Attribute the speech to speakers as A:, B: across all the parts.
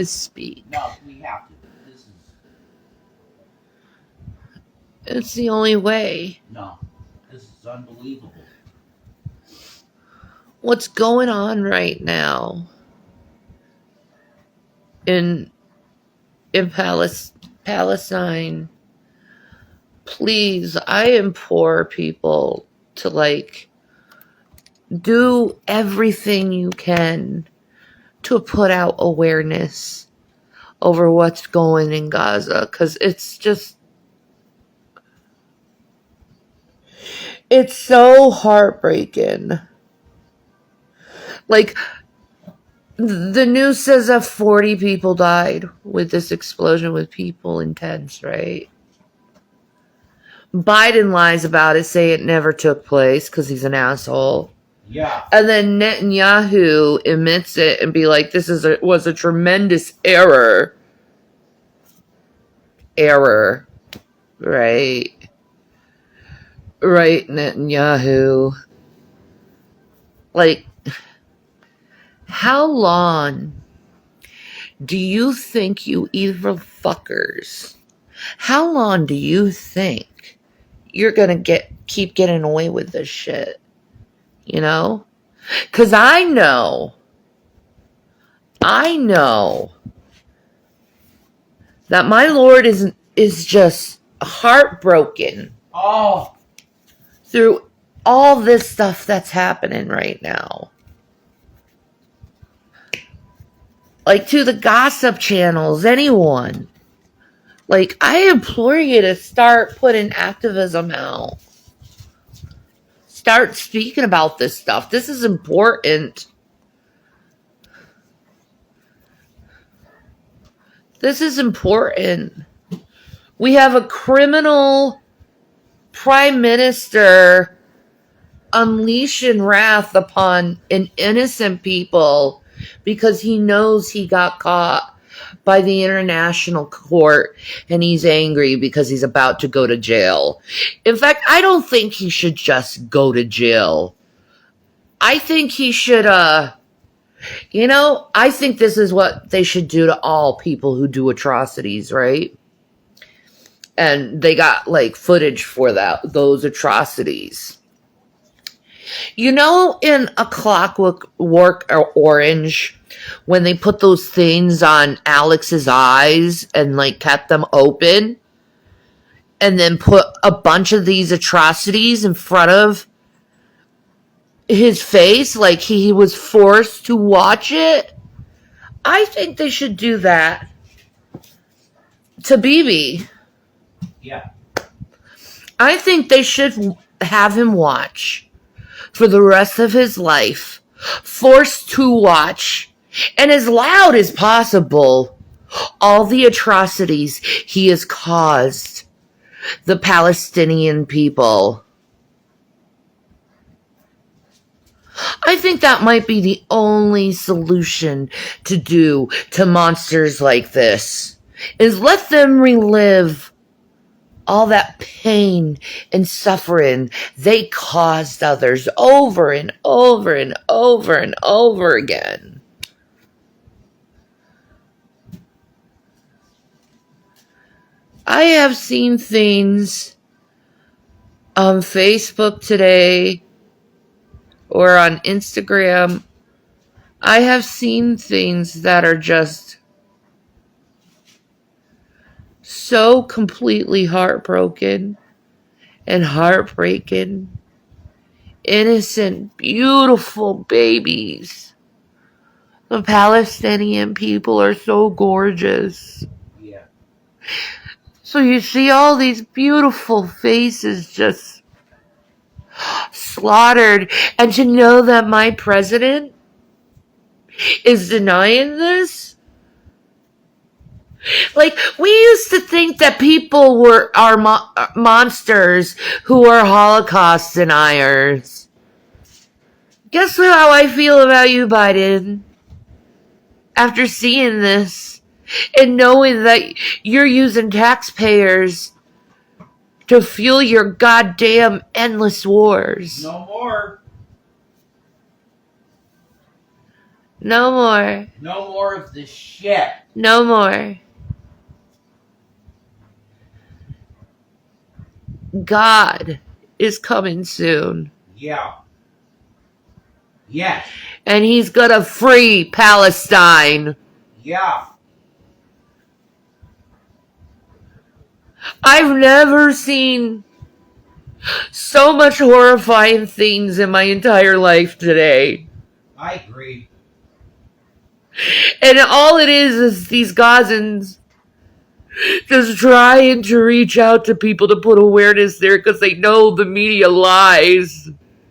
A: speak.
B: No, we have to.
A: It's the only way.
B: No, this is unbelievable.
A: What's going on right now in Palestine? Please, I implore people to do everything you can to put out awareness over what's going in Gaza, because it's so heartbreaking. The news says that 40 people died with this explosion with people in tents, right? Biden lies about it, say it never took place because he's an asshole.
B: Yeah.
A: And then Netanyahu admits it and be like, this was a tremendous error. Right? Right, Netanyahu. How long do you think, you evil fuckers, how long do you think you're gonna keep getting away with this shit? You know? Because I know that my Lord is just heartbroken through all this stuff that's happening right now. To the gossip channels, anyone. I implore you to start putting activism out. Start speaking about this stuff. This is important. This is important. We have a criminal prime minister unleashing wrath upon an innocent people because he knows he got caught by the international court and he's angry because he's about to go to jail. In fact, I don't think he should just go to jail. I think he should, I think this is what they should do to all people who do atrocities, right? And they got footage for those atrocities. In A Clockwork Orange, when they put those things on Alex's eyes and kept them open and then put a bunch of these atrocities in front of his face, he was forced to watch it. I think they should do that to Bibi.
B: Yeah.
A: I think they should have him watch for the rest of his life, forced to watch, and as loud as possible, all the atrocities he has caused the Palestinian people. I think that might be the only solution to do to monsters like this, is let them relive all that pain and suffering they caused others over and over and over and over again. I have seen things on Facebook today or on Instagram. I have seen things that are just so completely heartbroken and heartbreaking. Innocent, beautiful babies. The Palestinian people are so gorgeous.
B: Yeah.
A: So you see all these beautiful faces just slaughtered. And to know that my president is denying this? We used to think that people are monsters who are Holocaust deniers. Guess how I feel about you, Biden? After seeing this and knowing that you're using taxpayers to fuel your goddamn endless wars.
B: No more.
A: No more.
B: No more of this shit.
A: No more. God is coming soon.
B: Yeah. Yes.
A: And he's gonna free Palestine.
B: Yeah.
A: I've never seen so much horrifying things in my entire life today.
B: I agree.
A: And all it is these Gazans just trying to reach out to people to put awareness there because they know the media lies.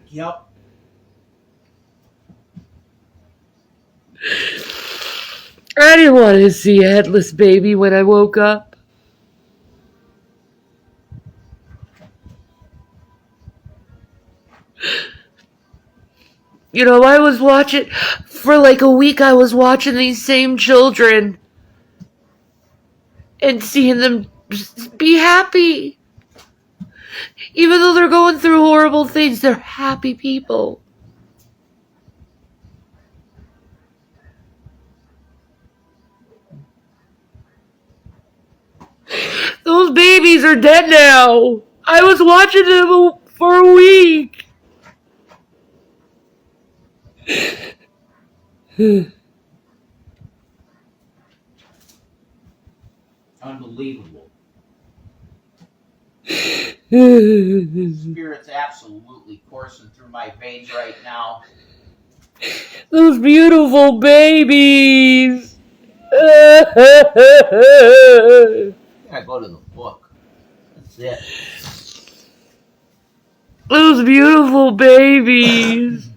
B: Yep.
A: I didn't want to see a headless baby when I woke up. You know, I was watching, for like a week I was watching these same children and seeing them just be happy. Even though they're going through horrible things, they're happy people. Those babies are dead now. I was watching them for a week.
B: Unbelievable. Spirit's absolutely coursing through my veins right now.
A: Those beautiful babies.
B: I go to the book. That's it.
A: Those beautiful babies.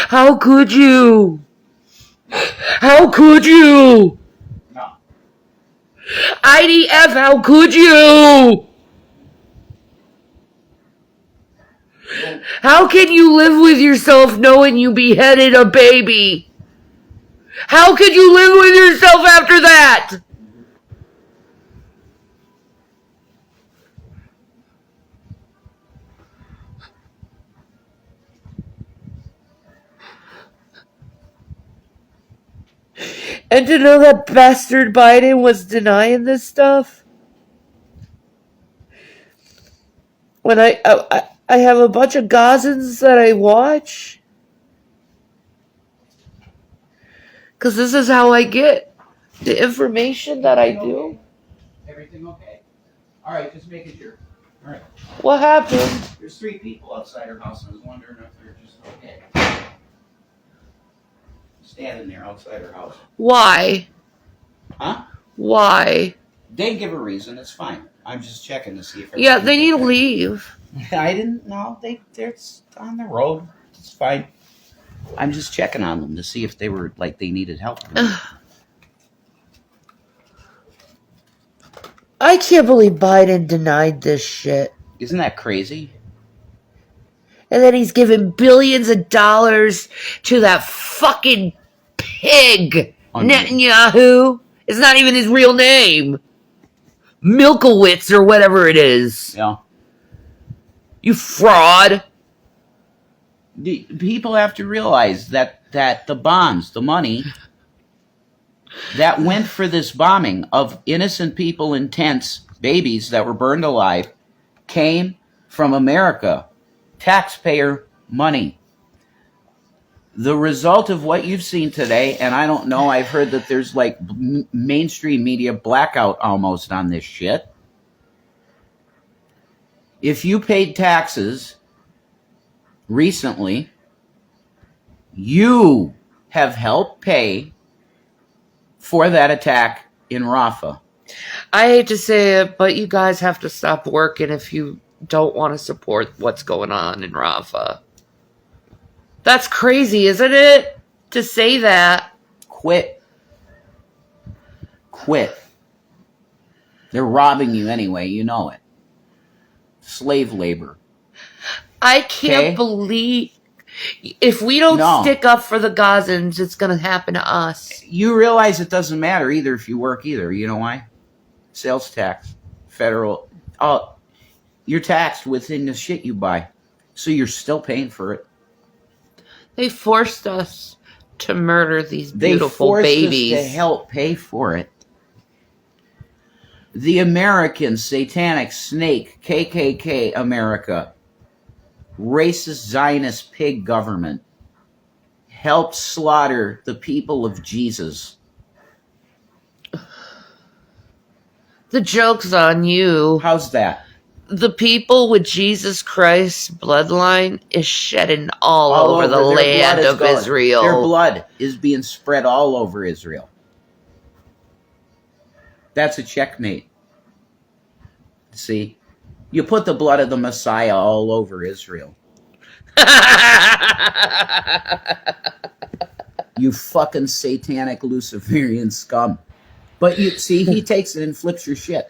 A: How could you? How could you?
B: No.
A: IDF, how could you? How can you live with yourself knowing you beheaded a baby? How could you live with yourself after that? And to know that bastard Biden was denying this stuff. When I have a bunch of Gazans that I watch. Because this is how I get the information that I do.
B: Everything okay? All right, just making sure. All right.
A: What happened?
B: There's 3 people outside her house. I was wondering if they're just okay. Standing there outside her house.
A: Why?
B: Huh?
A: Why?
B: They didn't give a reason. It's fine. I'm just checking to see if.
A: Yeah, they need to
B: okay.
A: leave.
B: I didn't know. They're on the road. It's fine. I'm just checking on them to see if they were like they needed help.
A: I can't believe Biden denied this shit.
B: Isn't that crazy?
A: And then he's giving billions of dollars to that fucking pig, Netanyahu. It's not even his real name. Milkowitz or whatever it is.
B: Yeah.
A: You fraud.
B: People have to realize that the bombs, the money that went for this bombing of innocent people in tents, babies that were burned alive, came from America. Taxpayer money. The result of what you've seen today, and I don't know, I've heard that there's like mainstream media blackout almost on this shit. If you paid taxes recently, you have helped pay for that attack in Rafah.
A: I hate to say it, but you guys have to stop working if you don't want to support what's going on in Rafah. That's crazy, isn't it? To say that.
B: Quit. They're robbing you anyway, you know it. Slave labor.
A: I can't believe... If we don't stick up for the Gazans, it's going to happen to us.
B: You realize it doesn't matter either if you work either. You know why? Sales tax, federal. Oh, you're taxed within the shit you buy. So you're still paying for it.
A: They forced us to murder these
B: They
A: beautiful
B: forced
A: babies.
B: us to help pay for it. The American satanic snake, KKK America, racist Zionist pig government, helped slaughter the people of Jesus.
A: The joke's on you.
B: How's that?
A: The people with Jesus Christ's bloodline is shedding all over the
B: Their
A: land
B: blood is
A: of
B: going.
A: Israel.
B: Their blood is being spread all over Israel. That's a checkmate. See? You put the blood of the Messiah all over Israel. You fucking satanic Luciferian scum. But you see, he takes it and flips your shit.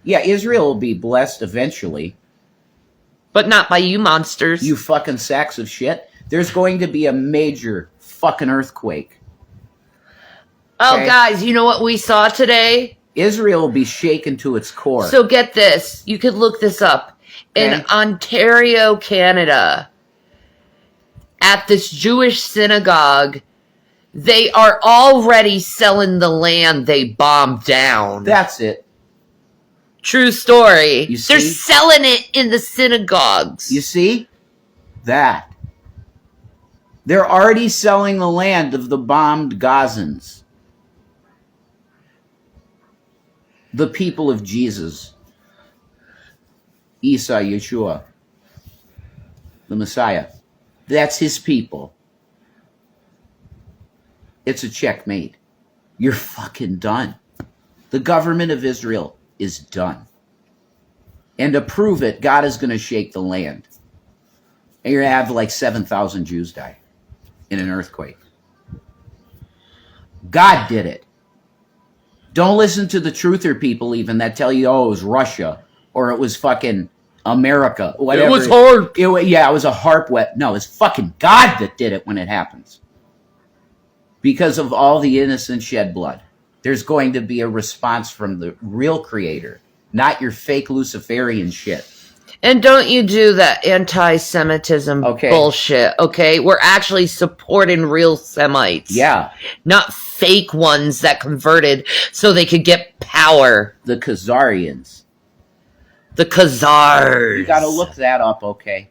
B: Yeah, Israel will be blessed eventually.
A: But not by you monsters.
B: You fucking sacks of shit. There's going to be a major fucking earthquake.
A: Oh,
B: Okay?
A: guys, you know what we saw today?
B: Israel will be shaken to its core.
A: So get this. You could look this up. In
B: Okay.
A: Ontario, Canada, at this Jewish synagogue, they are already selling the land they bombed down.
B: That's it.
A: True story.
B: You see?
A: They're selling it in the synagogues.
B: You see? That. They're already selling the land of the bombed Gazans. The people of Jesus. Isa, Yeshua. The Messiah. That's his people. It's a checkmate. You're fucking done. The government of Israel is done. And to prove it, God is going to shake the land. And you're going to have like 7,000 Jews die in an earthquake. God did it. Don't listen to the truther people even that tell you, oh, it was Russia or it was fucking America. Whatever.
A: It was hard.
B: It was a harp wet. No, it's fucking God that did it when it happens. Because of all the innocent shed blood. There's going to be a response from the real creator, not your fake Luciferian shit.
A: And don't you do that anti-Semitism bullshit, okay? We're actually supporting real Semites.
B: Yeah.
A: Not fake ones that converted so they could get power.
B: The Khazarians.
A: The Khazars.
B: You gotta look that up, okay?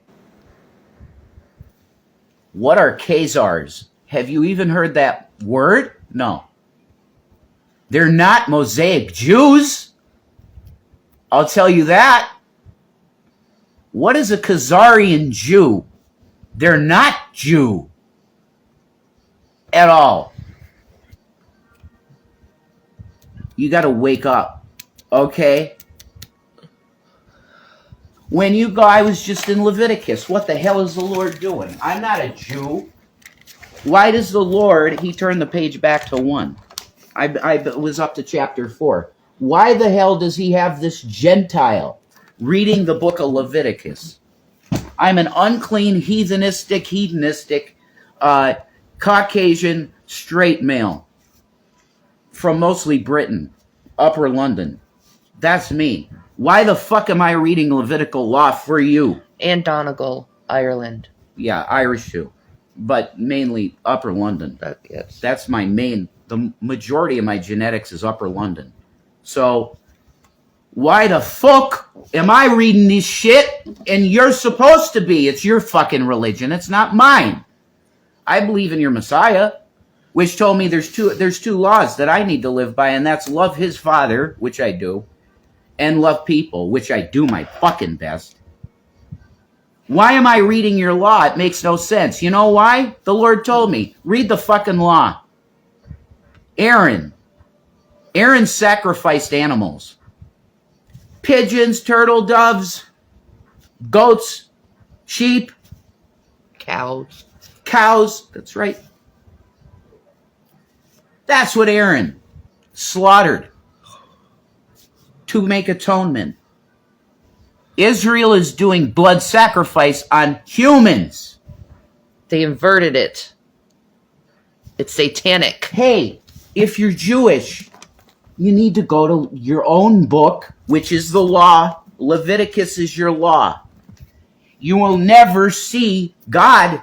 B: What are Khazars? Have you even heard that word? No. They're not Mosaic Jews. I'll tell you that. What is a Khazarian Jew? They're not Jew. At all. You got to wake up. Okay? When you go, I was just in Leviticus. What the hell is the Lord doing? I'm not a Jew. Why does the Lord, he turned the page back to 1. I was up to chapter 4. Why the hell does he have this Gentile reading the book of Leviticus? I'm an unclean, hedonistic, Caucasian, straight male from mostly Britain, Upper London. That's me. Why the fuck am I reading Levitical law for you?
A: And Donegal, Ireland.
B: Yeah, Irish too. But mainly Upper London.
A: Yes.
B: That's my main, the majority of my genetics is Upper London. So, why the fuck am I reading this shit? And you're supposed to be. It's your fucking religion. It's not mine. I believe in your Messiah, which told me there's two laws that I need to live by, and that's love his father, which I do, and love people, which I do my fucking best. Why am I reading your law? It makes no sense. You know why? The Lord told me, read the fucking law. Aaron sacrificed animals. Pigeons, turtle doves, goats, sheep,
A: Cows.
B: That's right. That's what Aaron slaughtered to make atonement. Israel is doing blood sacrifice on humans.
A: They inverted it. It's satanic.
B: Hey, if you're Jewish, you need to go to your own book, which is the law. Leviticus is your law. You will never see God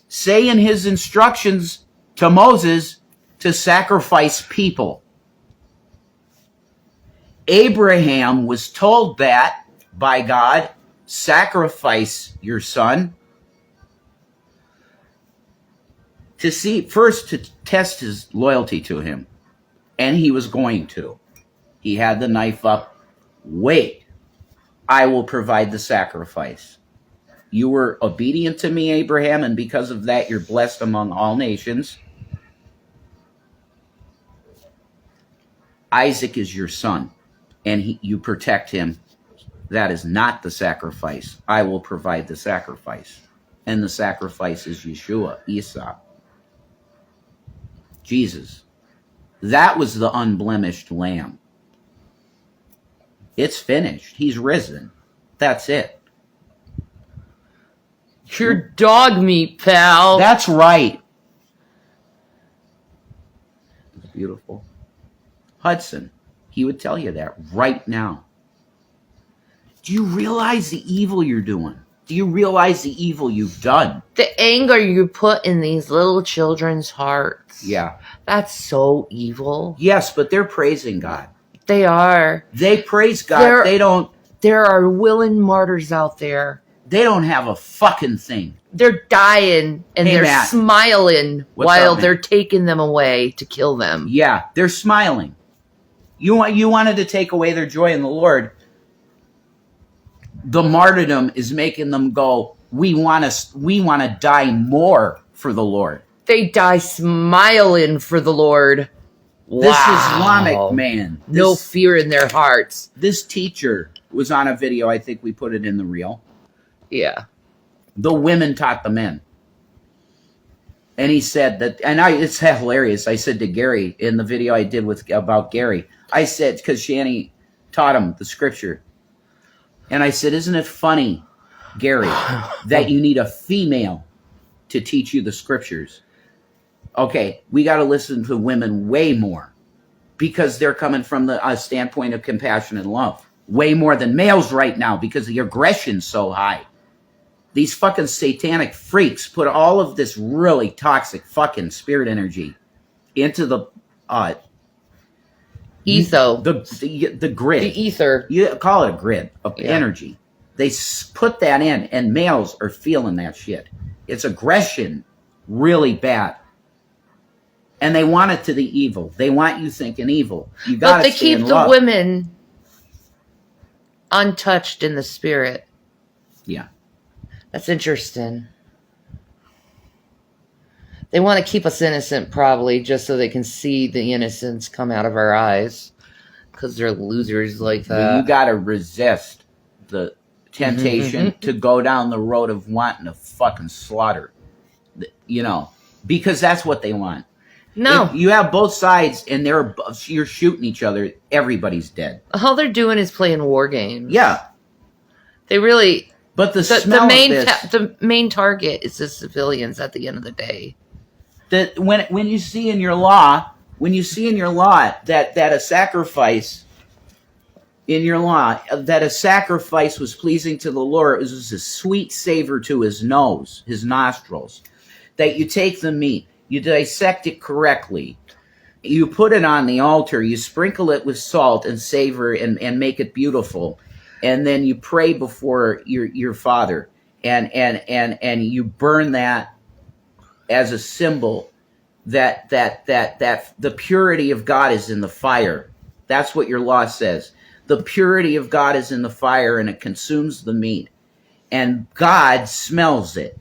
B: say in his instructions to Moses to sacrifice people. Abraham was told that by God, sacrifice your son, to see, first to test his loyalty to him. And he was going to. He had the knife up. Wait, I will provide the sacrifice. You were obedient to me, Abraham, and because of that, you're blessed among all nations. Isaac is your son, and you protect him. That is not the sacrifice. I will provide the sacrifice. And the sacrifice is Yeshua, Esau, Jesus. That was the unblemished lamb. It's finished. He's risen. That's it.
A: You're dog meat, pal.
B: That's right. It's beautiful. Hudson, he would tell you that right now. Do you realize the evil you're doing? Do you realize the evil you've done?
A: The anger you put in these little children's hearts.
B: Yeah.
A: That's so evil.
B: Yes, but they're praising God.
A: They are.
B: They praise God.
A: There are willing martyrs out there.
B: They don't have a fucking thing.
A: They're dying and they're
B: Matt.
A: Smiling
B: What's
A: while
B: up,
A: they're taking them away to kill them.
B: Yeah, they're smiling. You wanted to take away their joy in the Lord. The martyrdom is making them go, we want to die more for the Lord.
A: They die smiling for the Lord.
B: This
A: Wow.
B: Islamic man.
A: No fear in their hearts.
B: This teacher was on a video. I think we put it in the reel.
A: Yeah.
B: The women taught the men. And he said that, and it's hilarious. I said to Gary in the video I did about Gary, I said, because Shanny taught him the scripture. And I said, isn't it funny, Gary, that you need a female to teach you the scriptures? Okay, we got to listen to women way more because they're coming from the standpoint of compassion and love. Way more than males right now because the aggression's so high. These fucking satanic freaks put all of this really toxic fucking spirit energy into the the grid.
A: The ether.
B: You call it a grid of energy. They put that in, and males are feeling that shit. It's aggression, really bad. And they want it to the evil. They want you thinking evil. You got to
A: But they keep the women untouched in the spirit.
B: Yeah.
A: That's interesting. They want to keep us innocent, probably, just so they can see the innocence come out of our eyes. Because they're losers like that.
B: You got to resist the temptation to go down the road of wanting to fucking slaughter. You know, because that's what they want.
A: No.
B: If you have both sides and you're shooting each other, everybody's dead.
A: All they're doing is playing war games.
B: Yeah.
A: They really...
B: But the
A: main target is the civilians at the end of the day.
B: That when you see in your law, that a sacrifice in your law, that a sacrifice was pleasing to the Lord, it was a sweet savor to his nose, his nostrils. That you take the meat, you dissect it correctly, you put it on the altar, you sprinkle it with salt and savor and make it beautiful. And then you pray before your Father, and you burn that as a symbol that the purity of God is in the fire. That's what your law says. The purity of God is in the fire, and it consumes the meat. And God smells it,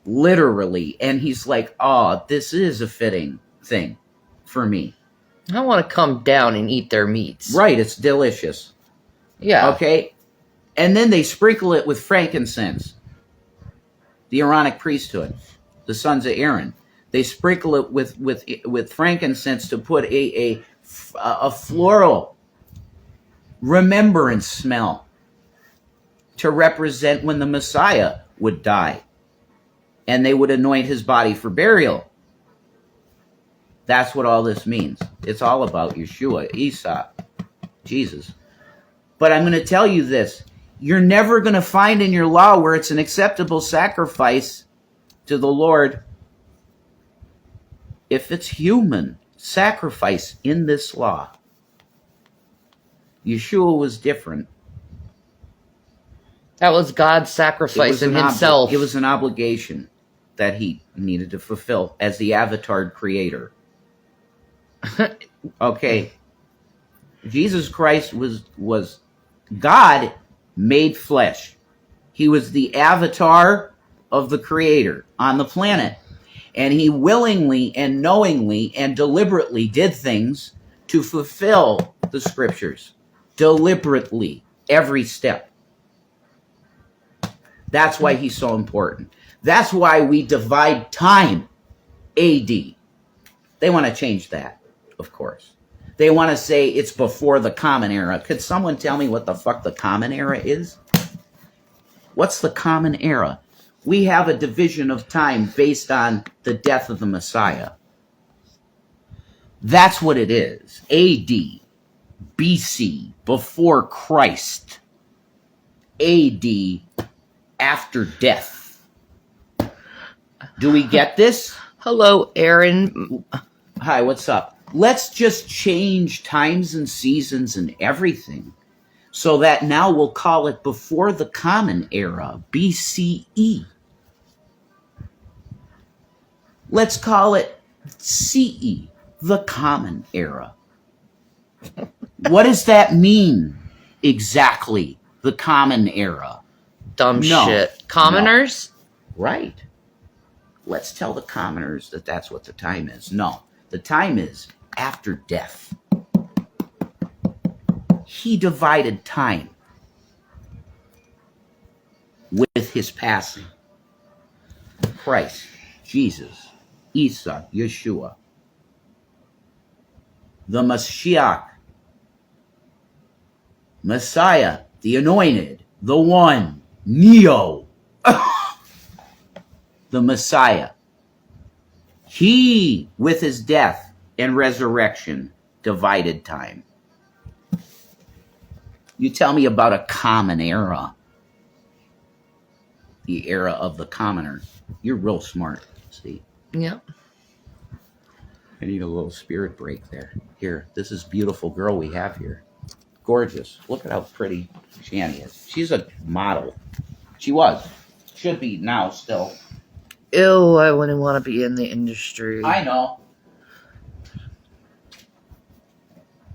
B: literally. And he's like, oh, this is a fitting thing for me.
A: I want to come down and eat their meats.
B: Right, it's delicious.
A: Yeah.
B: Okay? And then they sprinkle it with frankincense. The Aaronic priesthood, the sons of Aaron. They sprinkle it with frankincense to put a floral remembrance smell to represent when the Messiah would die. And they would anoint his body for burial. That's what all this means. It's all about Yeshua, Esau, Jesus. But I'm going to tell you this. You're never going to find in your law where it's an acceptable sacrifice to the Lord, if it's human sacrifice in this law, Yeshua was different.
A: That was God sacrificing himself.
B: It was an obligation that he needed to fulfill as the avatar creator. Okay. Jesus Christ was God made flesh. He was the avatar of the creator on the planet. And he willingly and knowingly and deliberately did things to fulfill the scriptures. Deliberately. Every step. That's why he's so important. That's why we divide time. AD. They want to change that, of course. They want to say it's before the common era. Could someone tell me what the fuck the common era is? What's the common era? We have a division of time based on the death of the Messiah. That's what it is. AD, BC, before Christ. AD, after death. Do we get this?
A: Hello, Aaron.
B: Hi, what's up? Let's just change times and seasons and everything so that now we'll call it before the common era, BCE. Let's call it CE, the common era. What does that mean exactly, the common era?
A: Dumb shit. Commoners?
B: No. Right. Let's tell the commoners that that's what the time is. No, the time is after death. He divided time with his passing. Christ, Jesus, Isa, Yeshua, the Mashiach, Messiah, the anointed, the one, Neo, the Messiah. He, with his death and resurrection, divided time. You tell me about a common era. The era of the commoner. You're real smart, see?
A: Yeah.
B: I need a little spirit break there. Here, this is beautiful girl we have here. Gorgeous. Look at how pretty Shanny is. She's a model. She was. Should be now still.
A: Ew, I wouldn't want to be in the industry.
B: I know.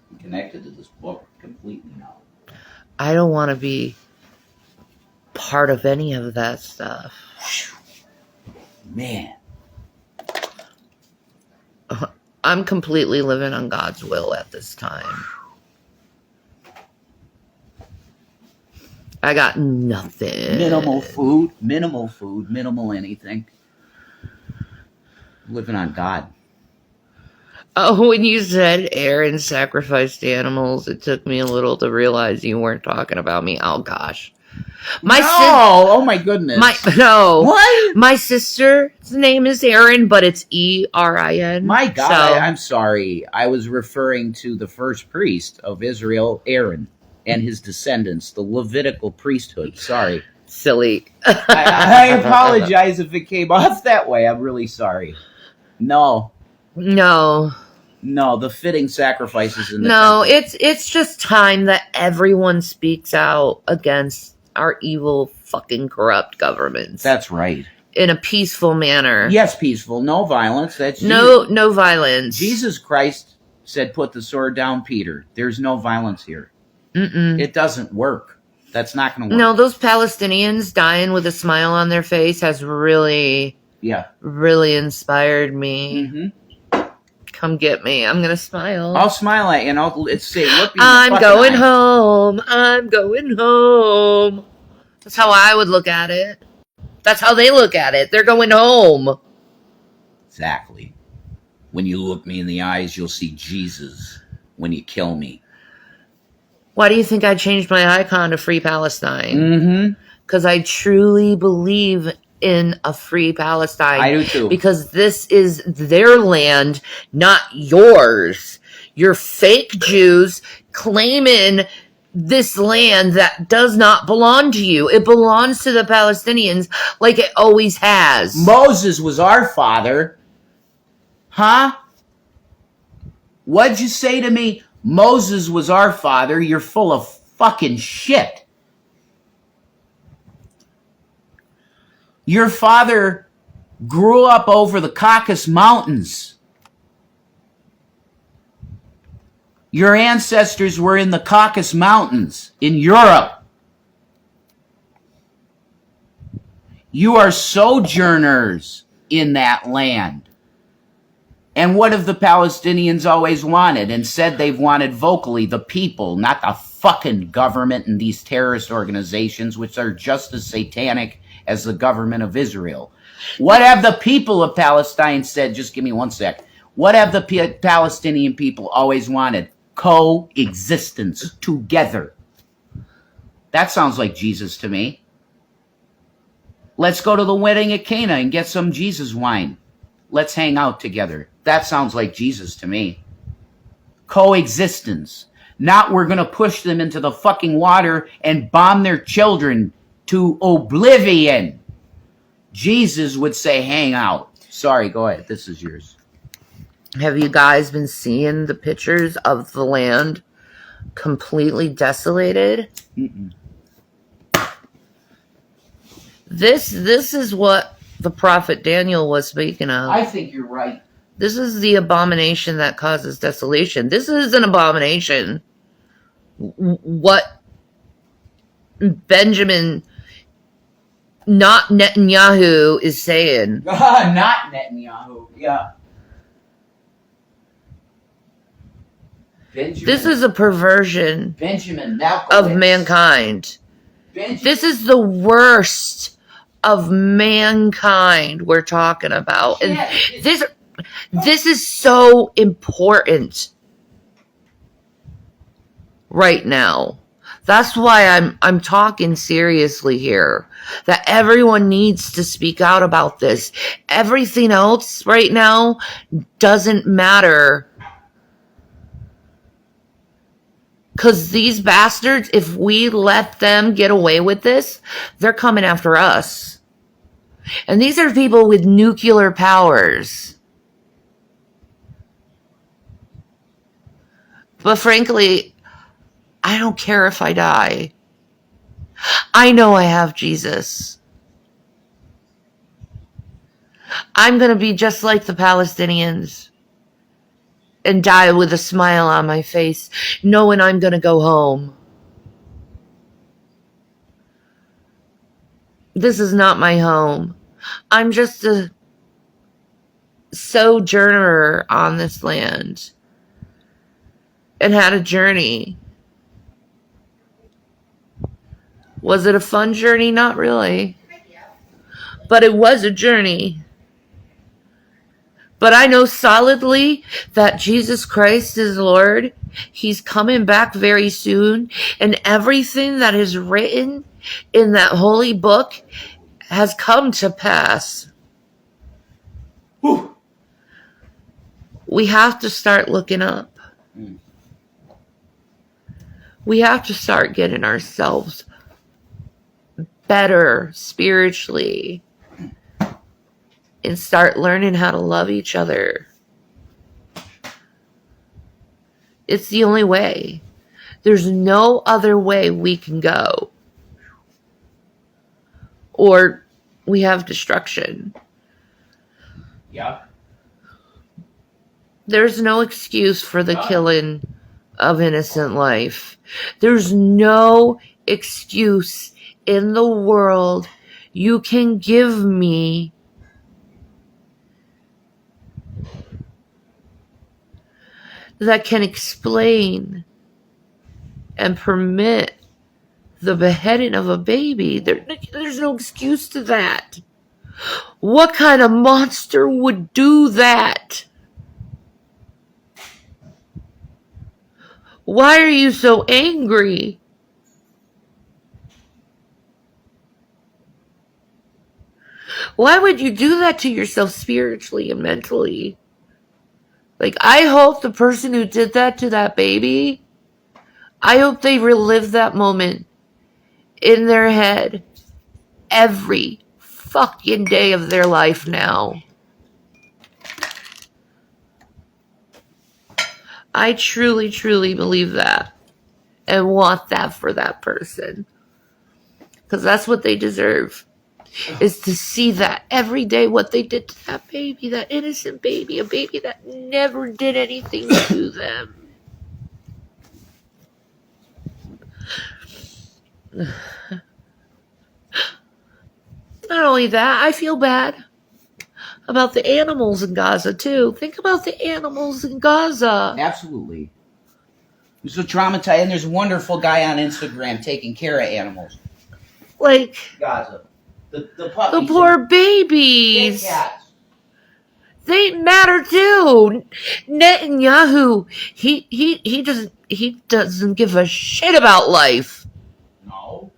B: I'm connected to this book completely now.
A: I don't want to be part of any of that stuff.
B: Man.
A: I'm completely living on God's will at this time. I got nothing.
B: Minimal food, minimal anything. Living on God.
A: Oh, when you said Aaron sacrificed animals, it took me a little to realize you weren't talking about me. Oh, gosh.
B: Oh my goodness.
A: No.
B: What?
A: My sister's name is Erin, but it's E-R-I-N.
B: My God,
A: So,
B: I'm sorry. I was referring to the first priest of Israel, Aaron, and his descendants, the Levitical priesthood. Sorry.
A: silly.
B: I apologize if it came off that way. I'm really sorry. No, the fitting sacrifices in the temple.
A: it's just time that everyone speaks out against our evil, fucking corrupt governments.
B: That's right.
A: In a peaceful manner.
B: Yes, peaceful. No violence. That's
A: no violence.
B: Jesus Christ said, "Put the sword down, Peter." There's no violence here.
A: Mm-mm.
B: It doesn't work. That's not going to work.
A: No, those Palestinians dying with a smile on their face has really inspired me.
B: Mm-hmm.
A: Come get me. I'm going to smile.
B: I'll smile at you and I'll say, "Look me in the
A: I'm
B: fucking
A: going
B: eye."
A: home. I'm going home. That's how I would look at it. That's how they look at it. They're going home.
B: Exactly. When you look me in the eyes, you'll see Jesus when you kill me.
A: Why do you think I changed my icon to Free Palestine?
B: Mm-hmm.
A: Because I truly believe in a free Palestine.
B: I do too.
A: Because this is their land, not yours. You're fake Jews claiming this land that does not belong to you. It belongs to the Palestinians like it always has.
B: Moses was our father. Huh? What'd you say to me? Moses was our father. You're full of fucking shit. Your father grew up over the Caucasus Mountains. Your ancestors were in the Caucasus Mountains in Europe. You are sojourners in that land. And what have the Palestinians always wanted and said they've wanted vocally? The people, not the fucking government and these terrorist organizations, which are just as satanic as the government of Israel. What have the people of Palestine said? Just give me 1 sec. What have the Palestinian people always wanted? Coexistence together. That sounds like Jesus to me. Let's go to the wedding at Cana and get some Jesus wine. Let's hang out together. That sounds like Jesus to me. Coexistence. Not we're going to push them into the fucking water and bomb their children to oblivion. Jesus would say hang out. Sorry, go ahead. This is yours.
A: Have you guys been seeing the pictures of the land completely desolated?
B: Mm-mm.
A: This is what the prophet Daniel was speaking of.
B: I think you're right.
A: This is the abomination that causes desolation. This is an abomination. What Benjamin, not Netanyahu, is saying.
B: Not Netanyahu. Yeah. Benjamin,
A: This is a perversion
B: Benjamin
A: of mankind. This is the worst of mankind we're talking about. And this is so important right now. That's why I'm talking seriously here. That everyone needs to speak out about this. Everything else right now doesn't matter. Because these bastards, if we let them get away with this, they're coming after us. And these are people with nuclear powers. But frankly, I don't care if I die. I know I have Jesus. I'm going to be just like the Palestinians and die with a smile on my face, knowing I'm going to go home. This is not my home. I'm just a sojourner on this land and had a journey. Was it a fun journey? Not really. But it was a journey. But I know solidly that Jesus Christ is Lord. He's coming back very soon. And everything that is written in that holy book has come to pass.
B: Whew.
A: We have to start looking up. We have to start getting ourselves better spiritually. And start learning how to love each other. It's the only way. There's no other way we can go. Or we have destruction.
B: Yeah.
A: There's no excuse for the killing of innocent life. There's no excuse in the world you can give me that can explain and permit the beheading of a baby. There's no excuse to that. What kind of monster would do that? Why are you so angry? Why would you do that to yourself spiritually and mentally? Like, I hope the person who did that to that baby, I hope they relive that moment in their head every fucking day of their life now. I truly, truly believe that and want that for that person. Because that's what they deserve, is to see that every day, what they did to that baby, that innocent baby, a baby that never did anything to them. Not only that, I feel bad about the animals in Gaza, too. Think about the animals in Gaza.
B: Absolutely. It's a traumatized, and there's a wonderful guy on Instagram taking care of animals.
A: Like,
B: Gaza. The puppies.
A: The poor babies.
B: Cats.
A: They matter too. Netanyahu, he doesn't give a shit about life.
B: No.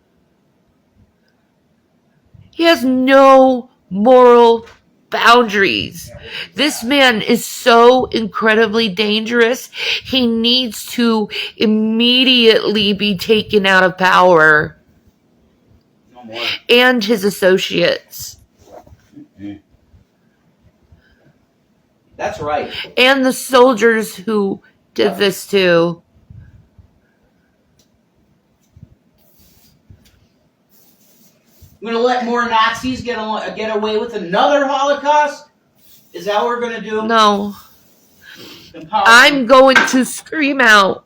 A: He has no moral boundaries. This man is so incredibly dangerous. He needs to immediately be taken out of power.
B: No more.
A: And his associates.
B: Mm-hmm. That's right.
A: And the soldiers who did this too.
B: We're going to let more Nazis get away with another Holocaust? Is that what we're going to do?
A: No. I'm going to scream out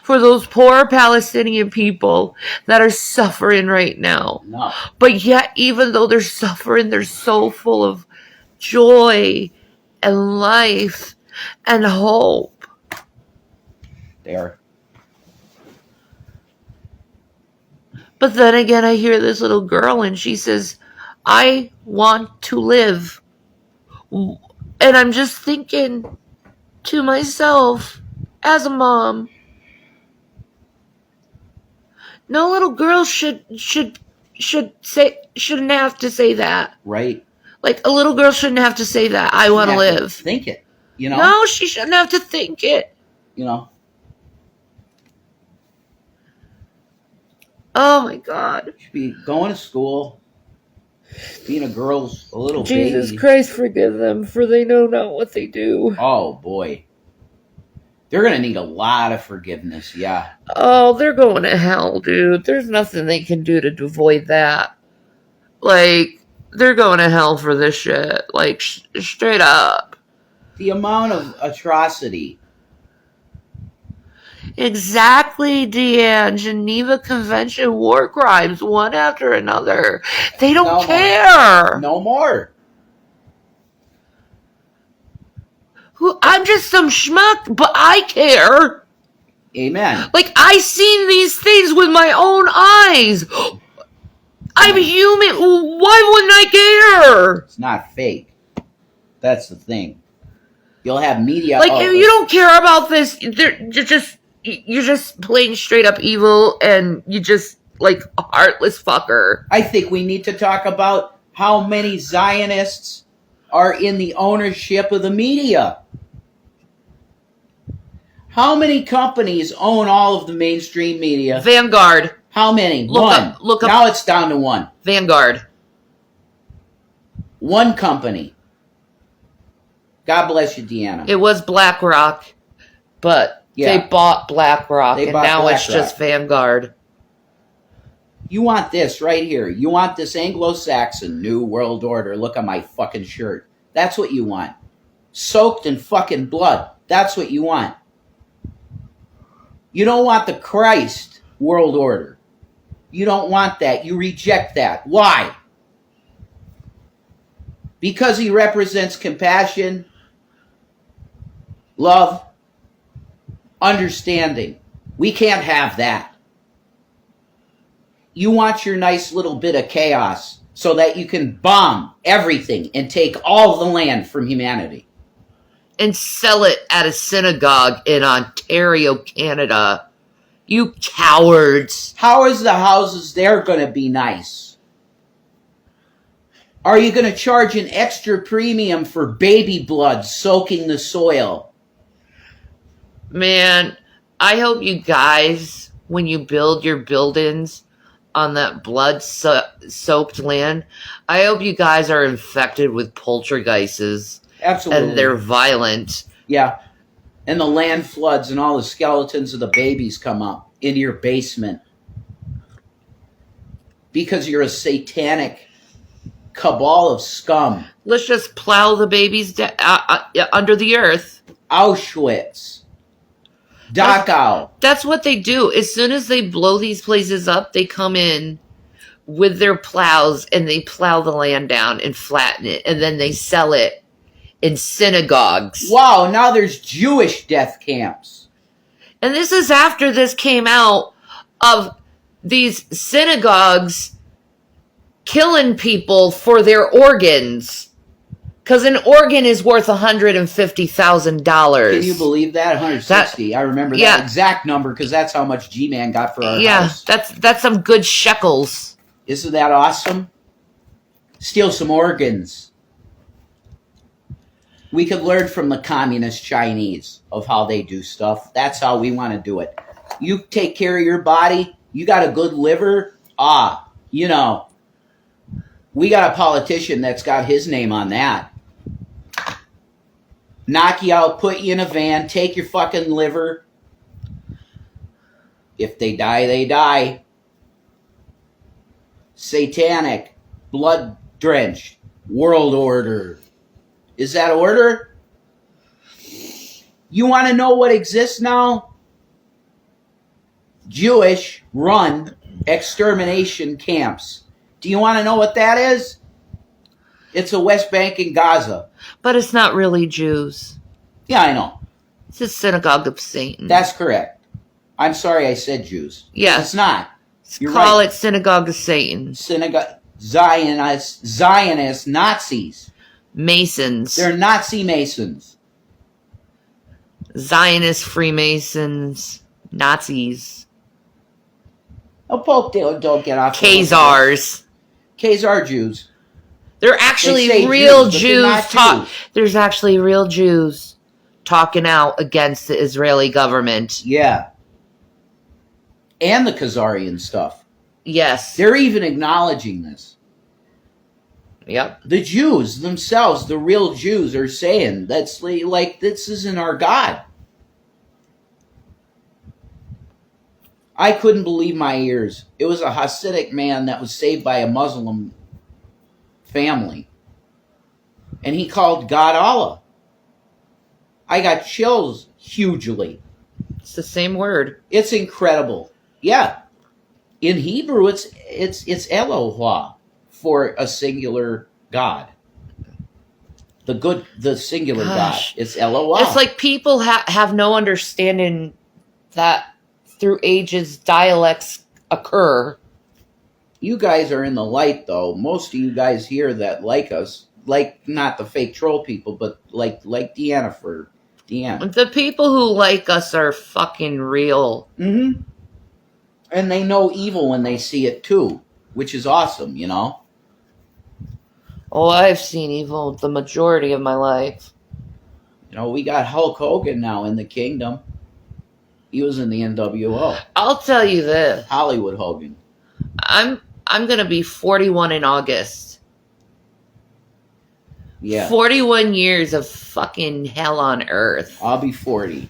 A: for those poor Palestinian people that are suffering right now.
B: No.
A: But yet, even though they're suffering, they're so full of joy and life and hope.
B: They are.
A: But then again, I hear this little girl and she says, I want to live. And I'm just thinking to myself, as a mom, no little girl shouldn't have to say that.
B: Right.
A: Like, a little girl shouldn't have to say that. I want to live.
B: Think it. You know?
A: No, she shouldn't have to think it.
B: You know?
A: Oh my God.
B: Should be going to school, being a little
A: Jesus
B: baby.
A: Christ, forgive them, for they know not what they do.
B: Oh boy. They're going to need a lot of forgiveness, yeah.
A: Oh, they're going to hell, dude. There's nothing they can do to avoid that. Like, they're going to hell for this shit. Like, straight up.
B: The amount of atrocity.
A: Exactly, Deanne. Geneva Convention war crimes, one after another. They don't care.
B: No more.
A: I'm just some schmuck, but I care.
B: Amen.
A: Like, I seen these things with my own eyes. I'm human. Why wouldn't I care?
B: It's not fake. That's the thing. You'll have media.
A: Like, if you don't care about this, you're just plain straight up evil, and you just, like, a heartless fucker.
B: I think we need to talk about how many Zionists are in the ownership of the media. How many companies own all of the mainstream media?
A: Vanguard.
B: How many?
A: Look up.
B: Now it's down to one.
A: Vanguard.
B: One company. God bless you, Deanna.
A: It was BlackRock, but they bought BlackRock, and now it's just Vanguard.
B: You want this right here. You want this Anglo-Saxon New World Order. Look at my fucking shirt. That's what you want. Soaked in fucking blood. That's what you want. You don't want the Christ world order. You don't want that. You reject that. Why? Because he represents compassion, love, understanding. We can't have that. You want your nice little bit of chaos so that you can bomb everything and take all the land from humanity.
A: And sell it at a synagogue in Ontario, Canada. You cowards.
B: How is the houses there going to be nice? Are you going to charge an extra premium for baby blood soaking the soil?
A: Man, I hope you guys when you build your buildings on that blood-soaked land. I hope you guys are infected with poltergeists.
B: Absolutely.
A: And they're violent.
B: Yeah. And the land floods and all the skeletons of the babies come up into your basement. Because you're a satanic cabal of scum.
A: Let's just plow the babies under the earth.
B: Auschwitz. Dachau.
A: That's what they do. As soon as they blow these places up, they come in with their plows and they plow the land down and flatten it. And then they sell it in synagogues.
B: Wow, now there's Jewish death camps.
A: And this is after this came out of these synagogues killing people for their organs. Because an organ is worth $150,000.
B: Can you believe that? 160. I remember that exact number because that's how much G-Man got for our house.
A: Yeah, that's some good shekels.
B: Isn't that awesome? Steal some organs. We could learn from the communist Chinese of how they do stuff. That's how we want to do it. You take care of your body. You got a good liver. We got a politician that's got his name on that. Knock you out, put you in a van, take your fucking liver. If they die, they die. Satanic, blood-drenched, world order. Is that order? You want to know what exists now? Jewish-run extermination camps. Do you want to know what that is? It's a West Bank and Gaza.
A: But it's not really Jews.
B: Yeah, I know.
A: It's a synagogue of Satan.
B: That's correct. I'm sorry I said Jews.
A: Yeah.
B: It's not.
A: Call it synagogue of Satan.
B: Synagogue, Zionist Nazis.
A: Masons.
B: They're Nazi Masons.
A: Zionist Freemasons. Nazis.
B: Oh, Pope, don't get off.
A: Khazars.
B: Khazar Jews.
A: They're actually real Jews. There's actually real Jews talking out against the Israeli government.
B: Yeah. And the Khazarian stuff.
A: Yes.
B: They're even acknowledging this.
A: Yep.
B: The Jews themselves, the real Jews, are saying that's like this isn't our God. I couldn't believe my ears. It was a Hasidic man that was saved by a Muslim family. And he called God Allah. I got chills hugely.
A: It's the same word.
B: It's incredible. Yeah. In Hebrew, it's Elohah for a singular God. The singular God. It's Elohah.
A: It's like people have no understanding that through ages dialects occur.
B: You guys are in the light, though. Most of you guys here that like us, like not the fake troll people, but like Deanna for Deanna.
A: The people who like us are fucking real.
B: Mm-hmm. And they know evil when they see it too, which is awesome, you know?
A: Oh, I've seen evil the majority of my life.
B: You know, we got Hulk Hogan now in the kingdom. He was in the NWO.
A: I'll tell you this.
B: Hollywood Hogan.
A: I'm gonna be 41 in August.
B: Yeah.
A: 41 years of fucking hell on earth.
B: I'll be 40.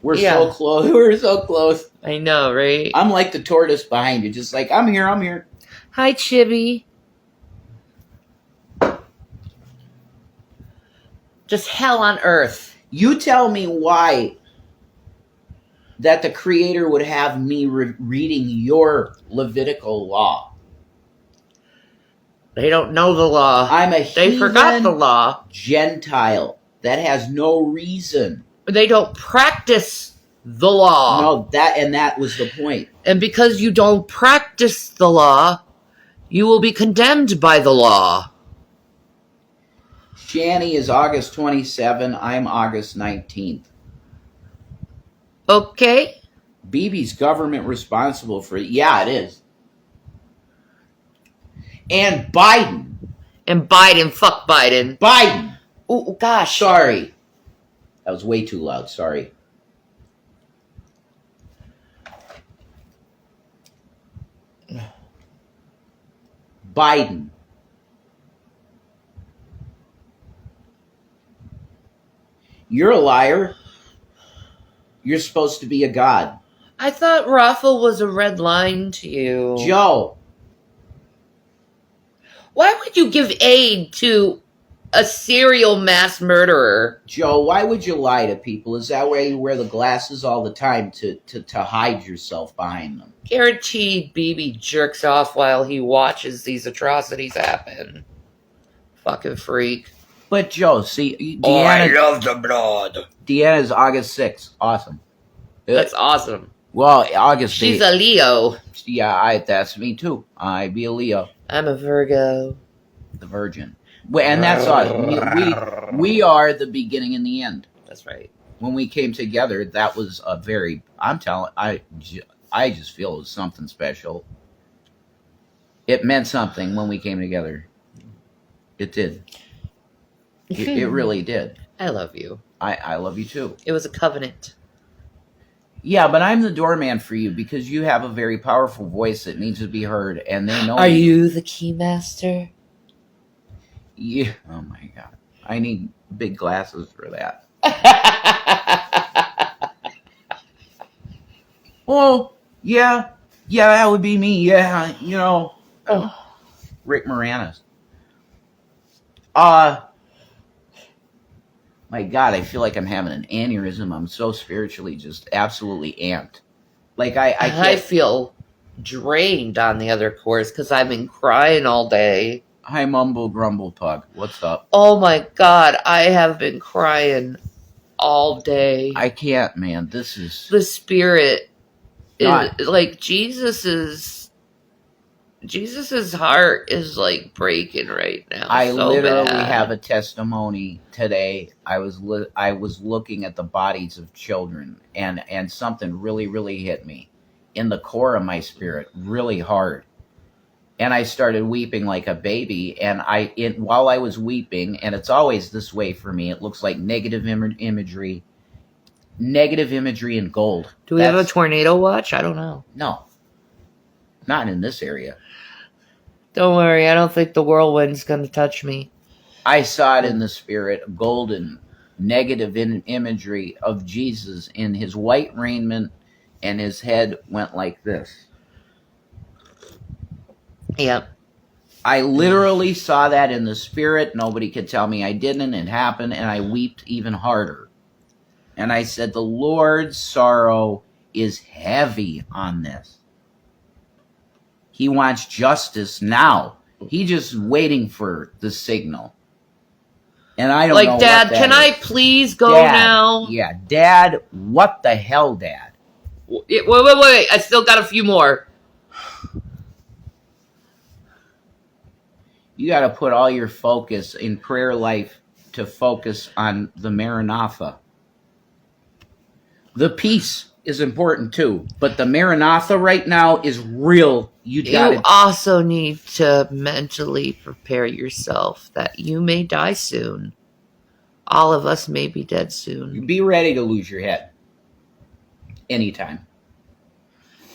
B: We're so close. We're so close.
A: I know, right?
B: I'm like the tortoise behind you, just like, I'm here.
A: Hi, Chibi. Just hell on earth.
B: You tell me why that the Creator would have me reading your Levitical law.
A: They don't know the law.
B: I'm a
A: They forgot the law.
B: Gentile that has no reason.
A: They don't practice the law.
B: No, that was the point.
A: And because you don't practice the law, you will be condemned by the law.
B: Shanny is August 27. I'm August 19th.
A: Okay.
B: BB's government responsible for it. Yeah, it is. And Biden.
A: Fuck Biden.
B: Biden.
A: Oh, gosh.
B: Sorry. That was way too loud. Sorry. Biden. You're a liar. You're supposed to be a god.
A: I thought Rafa was a red line to you.
B: Joe.
A: Why would you give aid to a serial mass murderer?
B: Joe, why would you lie to people? Is that why you wear the glasses all the time to hide yourself behind them?
A: Guaranteed BB jerks off while he watches these atrocities happen. Fucking freak.
B: But Joe, see,
A: I
B: Deanna,
A: love the blood.
B: Deanna's August 6th. Awesome.
A: That's awesome.
B: Well, August 8th.
A: She's a Leo.
B: Yeah, that's me too. I be a Leo.
A: I'm a Virgo.
B: The Virgin. And that's us. We are the beginning and the end.
A: That's right.
B: When we came together, that was a very, I just feel it was something special. It meant something when we came together. It did. It really did.
A: I love you.
B: I love you too.
A: It was a covenant.
B: Yeah, but I'm the doorman for you because you have a very powerful voice that needs to be heard, and they know.
A: Are you the keymaster?
B: Yeah. Oh my God. I need big glasses for that. Oh, yeah. Yeah, that would be me. Yeah, Rick Moranis. My God, I feel like I'm having an aneurysm. I'm so spiritually just absolutely amped. Like
A: I feel drained on the other course because I've been crying all day.
B: Hi, Mumble Grumble Pug. What's up?
A: Oh my God, I have been crying all day.
B: I can't, man. This is
A: the spirit.
B: Not,
A: like Jesus's heart is like breaking right now.
B: I
A: so
B: literally
A: bad.
B: have a testimony today. I was looking at the bodies of children, and something really, really hit me in the core of my spirit, really hard. And I started weeping like a baby. And while I was weeping, and it's always this way for me, it looks like negative imagery in gold.
A: Do we have a tornado watch? I don't know.
B: No, not in this area.
A: Don't worry, I don't think the whirlwind's going to touch me.
B: I saw it in the spirit, golden, negative imagery of Jesus in his white raiment, and his head went like this.
A: Yep.
B: I literally saw that in the spirit. Nobody could tell me I didn't. It happened, and I wept even harder. And I said, the Lord's sorrow is heavy on this. He wants justice now. He's just waiting for the signal. And I don't know what
A: Dad, can
B: is.
A: I please go
B: Dad,
A: now?
B: Yeah, Dad, what the hell, Dad?
A: Wait. I still got a few more.
B: You got to put all your focus in prayer life to focus on the Maranatha. The peace is important too, but the Maranatha right now is real. You
A: also need to mentally prepare yourself that you may die soon. All of us may be dead soon.
B: Be ready to lose your head anytime.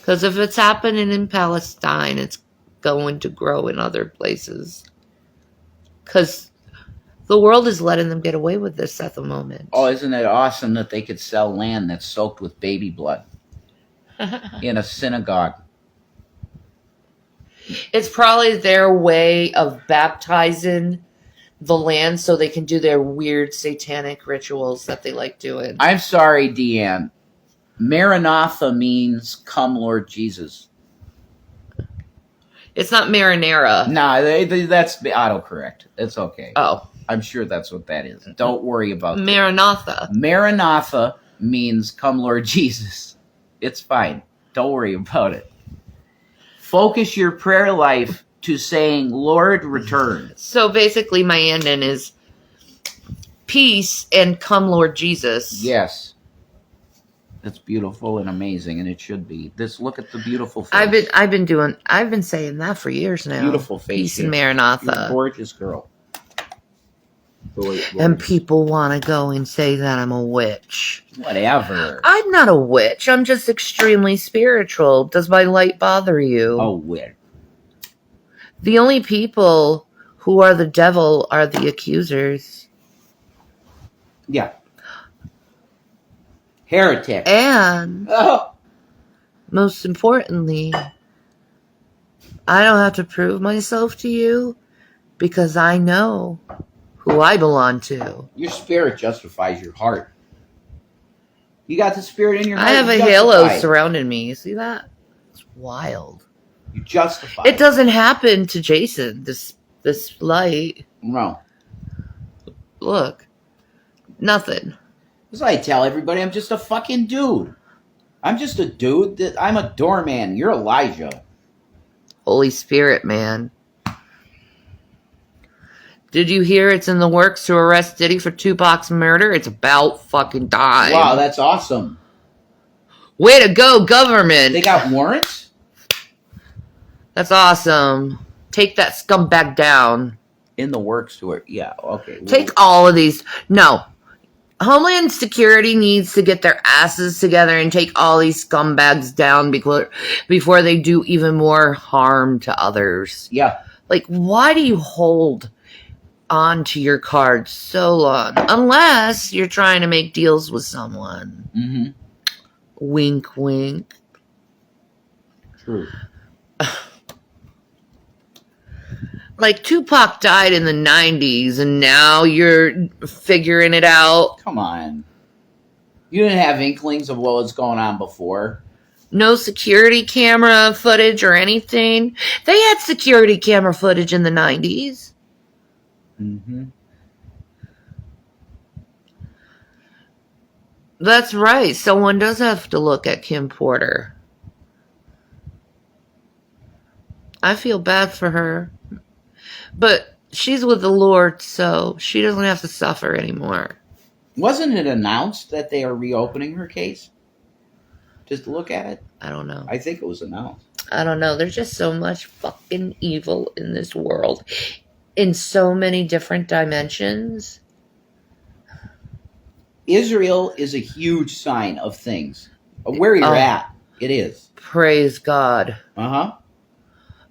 A: Because if it's happening in Palestine, it's going to grow in other places. Because the world is letting them get away with this at the moment.
B: Oh, isn't it awesome that they could sell land that's soaked with baby blood in a synagogue?
A: It's probably their way of baptizing the land so they can do their weird satanic rituals that they like doing.
B: I'm sorry, Deanne. Maranatha means come, Lord Jesus.
A: It's not marinara.
B: Nah, that's autocorrect. It's okay.
A: Oh.
B: I'm sure that's what that is. Don't worry about that.
A: Maranatha.
B: Maranatha means come, Lord Jesus. It's fine. Don't worry about it. Focus your prayer life to saying, Lord, return.
A: So basically my ending is peace and come, Lord Jesus.
B: Yes. That's beautiful and amazing, and it should be. Look at the beautiful face.
A: I've been saying that for years now.
B: Beautiful face.
A: Peace and Maranatha.
B: You're a gorgeous girl.
A: And people want to go and say that I'm a witch.
B: Whatever.
A: I'm not a witch. I'm just extremely spiritual. Does my light bother you?
B: Oh, witch.
A: The only people who are the devil are the accusers.
B: Yeah. Heretic.
A: And most importantly, I don't have to prove myself to you because I know who I belong to.
B: Your spirit justifies your heart. You got the spirit in your heart.
A: I have a halo surrounding me. You see that? It's wild.
B: You justify
A: it. Doesn't happen to Jason, this light.
B: No.
A: Look. Nothing.
B: That's why I tell everybody I'm just a fucking dude. I'm just a dude. I'm a doorman. You're Elijah.
A: Holy Spirit, man. Did you hear it's in the works to arrest Diddy for Tupac's murder? It's about fucking time.
B: Wow, that's awesome.
A: Way to go, government.
B: They got warrants?
A: That's awesome. Take that scumbag down.
B: In the works to it. Yeah, okay.
A: Take all of these. No. Homeland Security needs to get their asses together and take all these scumbags down before they do even more harm to others.
B: Yeah.
A: Like, why do you hold on to your cards so long? Unless you're trying to make deals with someone.
B: Mm-hmm.
A: Wink, wink.
B: True.
A: Like, Tupac died in the 90s, and now you're figuring it out.
B: Come on. You didn't have inklings of what was going on before.
A: No security camera footage or anything. They had security camera footage in the 90s.
B: Mm-hmm.
A: That's right. Someone does have to look at Kim Porter. I feel bad for her. But she's with the Lord, so she doesn't have to suffer anymore.
B: Wasn't it announced that they are reopening her case? Just look at it.
A: I don't know.
B: I think it was announced.
A: I don't know. There's just so much fucking evil in this world. In so many different dimensions.
B: Israel is a huge sign of things. Where you're at, it is.
A: Praise God.
B: Uh-huh.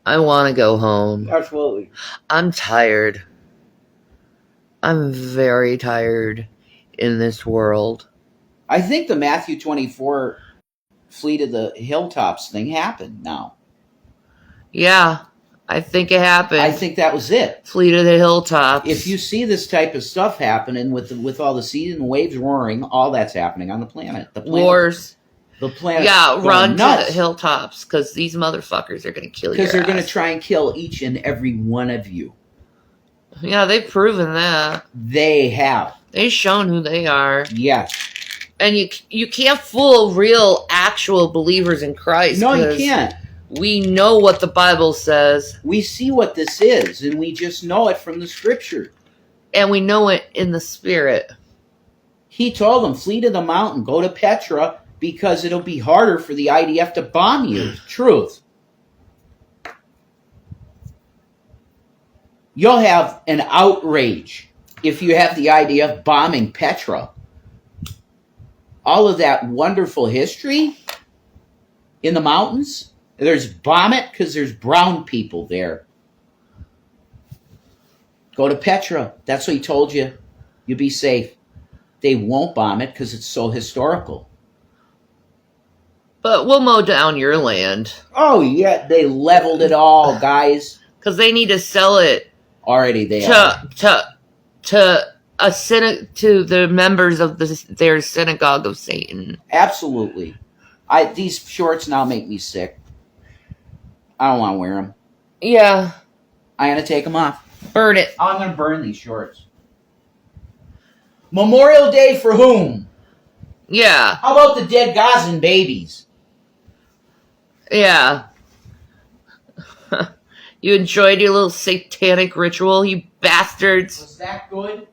A: I want to go home.
B: Absolutely.
A: I'm tired. I'm very tired in this world.
B: I think the Matthew 24 flee to the hilltops thing happened now.
A: Yeah, I think it happened.
B: I think that was it.
A: Flee to the hilltops.
B: If you see this type of stuff happening with all the seas and waves roaring, all that's happening on the planet.
A: Wars.
B: The planet.
A: Yeah, run to the hilltops because these motherfuckers are going to kill you.
B: Because they're going to try and kill each and every one of you.
A: Yeah, they've proven that.
B: They have.
A: They've shown who they are.
B: Yes.
A: And you can't fool real, actual believers in Christ.
B: No, you can't.
A: We know what the Bible says.
B: We see what this is, and we just know it from the scripture.
A: And we know it in the spirit.
B: He told them, flee to the mountain, go to Petra, because it'll be harder for the IDF to bomb you. Truth. You'll have an outrage if you have the IDF bombing Petra. All of that wonderful history in the mountains, there's bomb it because there's brown people there. Go to Petra. That's what he told you. You'll be safe. They won't bomb it because it's so historical.
A: But we'll mow down your land.
B: Oh, yeah. They leveled it all, guys.
A: Because they need to sell it.
B: Already they are.
A: To the members of their synagogue of Satan.
B: Absolutely. These shorts now make me sick. I don't want to wear them.
A: Yeah.
B: I'm going to take them off.
A: Burn it.
B: I'm going to burn these shorts. Memorial Day for whom?
A: Yeah.
B: How about the dead Gazan babies?
A: Yeah. You enjoyed your little satanic ritual, you bastards.
B: Was that good?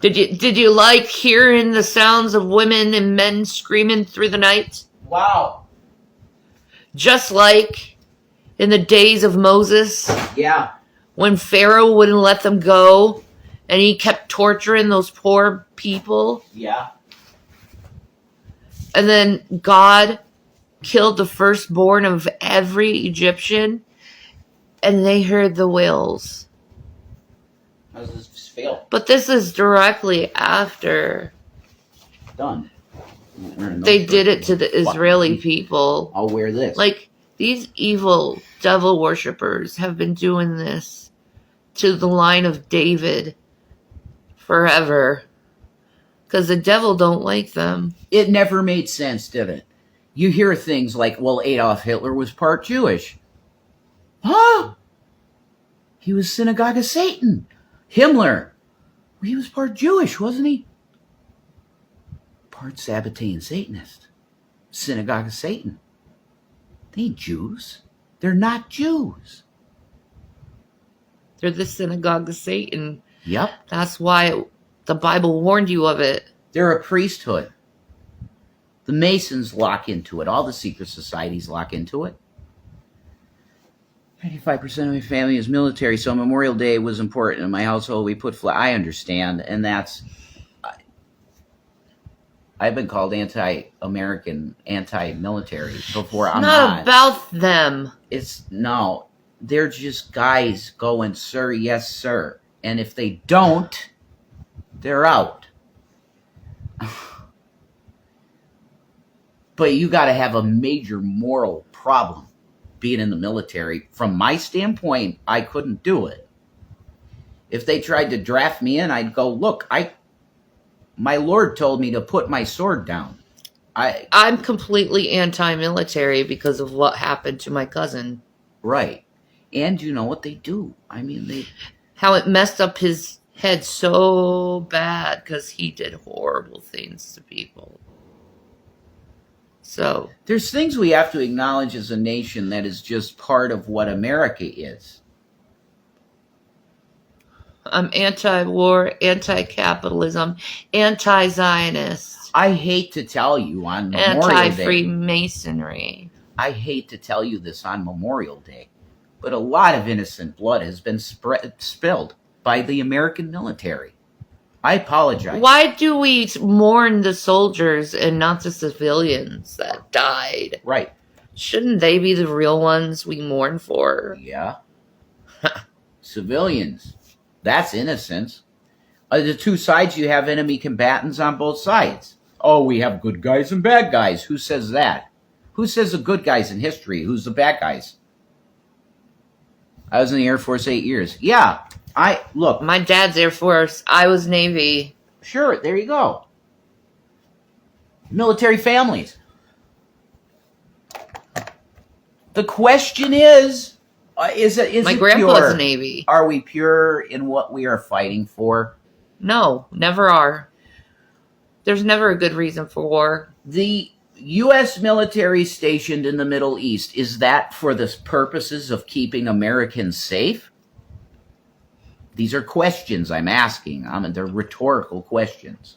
A: Did you like hearing the sounds of women and men screaming through the night?
B: Wow.
A: Just like in the days of Moses.
B: Yeah.
A: When Pharaoh wouldn't let them go and he kept torturing those poor people.
B: Yeah.
A: And then God killed the firstborn of every Egyptian. and they heard the wails.
B: How does this feel?
A: But this is directly after
B: Done.
A: they did it to the Israeli people.
B: I'll wear this.
A: Like, these evil devil worshippers have been doing this to the line of David forever. Because the devil don't like them.
B: It never made sense, did it? You hear things like, well, Adolf Hitler was part Jewish. Huh? He was Synagogue of Satan. Himmler. He was part Jewish, wasn't he? Part Sabbatean Satanist. Synagogue of Satan. They ain't Jews. They're not Jews.
A: They're the synagogue of Satan.
B: Yep.
A: That's why the Bible warned you of it.
B: They're a priesthood. The Masons lock into it. All the secret societies lock into it. 95% of my family is military, so Memorial Day was important. In my household, we put I understand, and that's... I've been called anti-American, anti-military before. I'm not
A: about them.
B: No, they're just guys going, sir, yes, sir. And if they don't, they're out. But you got to have a major moral problem being in the military. From my standpoint, I couldn't do it. If they tried to draft me in, I'd go, look, my Lord told me to put my sword down.
A: I'm completely anti-military because of what happened to my cousin.
B: Right. And you know what they do. I mean,
A: how it messed up his head so bad because he did horrible things to people. So
B: there's things we have to acknowledge as a nation that is just part of what America is.
A: I'm anti-war, anti-capitalism, anti-Zionist.
B: I hate to tell you on Memorial Day.
A: Anti-Freemasonry.
B: I hate to tell you this on Memorial Day, but a lot of innocent blood has been spilled by the American military. I apologize.
A: Why do we mourn the soldiers and not the civilians that died?
B: Right.
A: Shouldn't they be the real ones we mourn for?
B: Yeah. Civilians. That's innocence. The two sides, you have enemy combatants on both sides. Oh, we have good guys and bad guys. Who says that? Who says the good guys in history? Who's the bad guys? I was in the Air Force 8 years. Yeah. Look.
A: My dad's Air Force. I was Navy.
B: Sure, there you go. Military families. The question is
A: my
B: it
A: grandpa's
B: pure?
A: Navy.
B: Are we pure in what we are fighting for?
A: No, never are. There's never a good reason for war.
B: The U.S. military stationed in the Middle East, is that for the purposes of keeping Americans safe? These are questions I'm asking. They're rhetorical questions.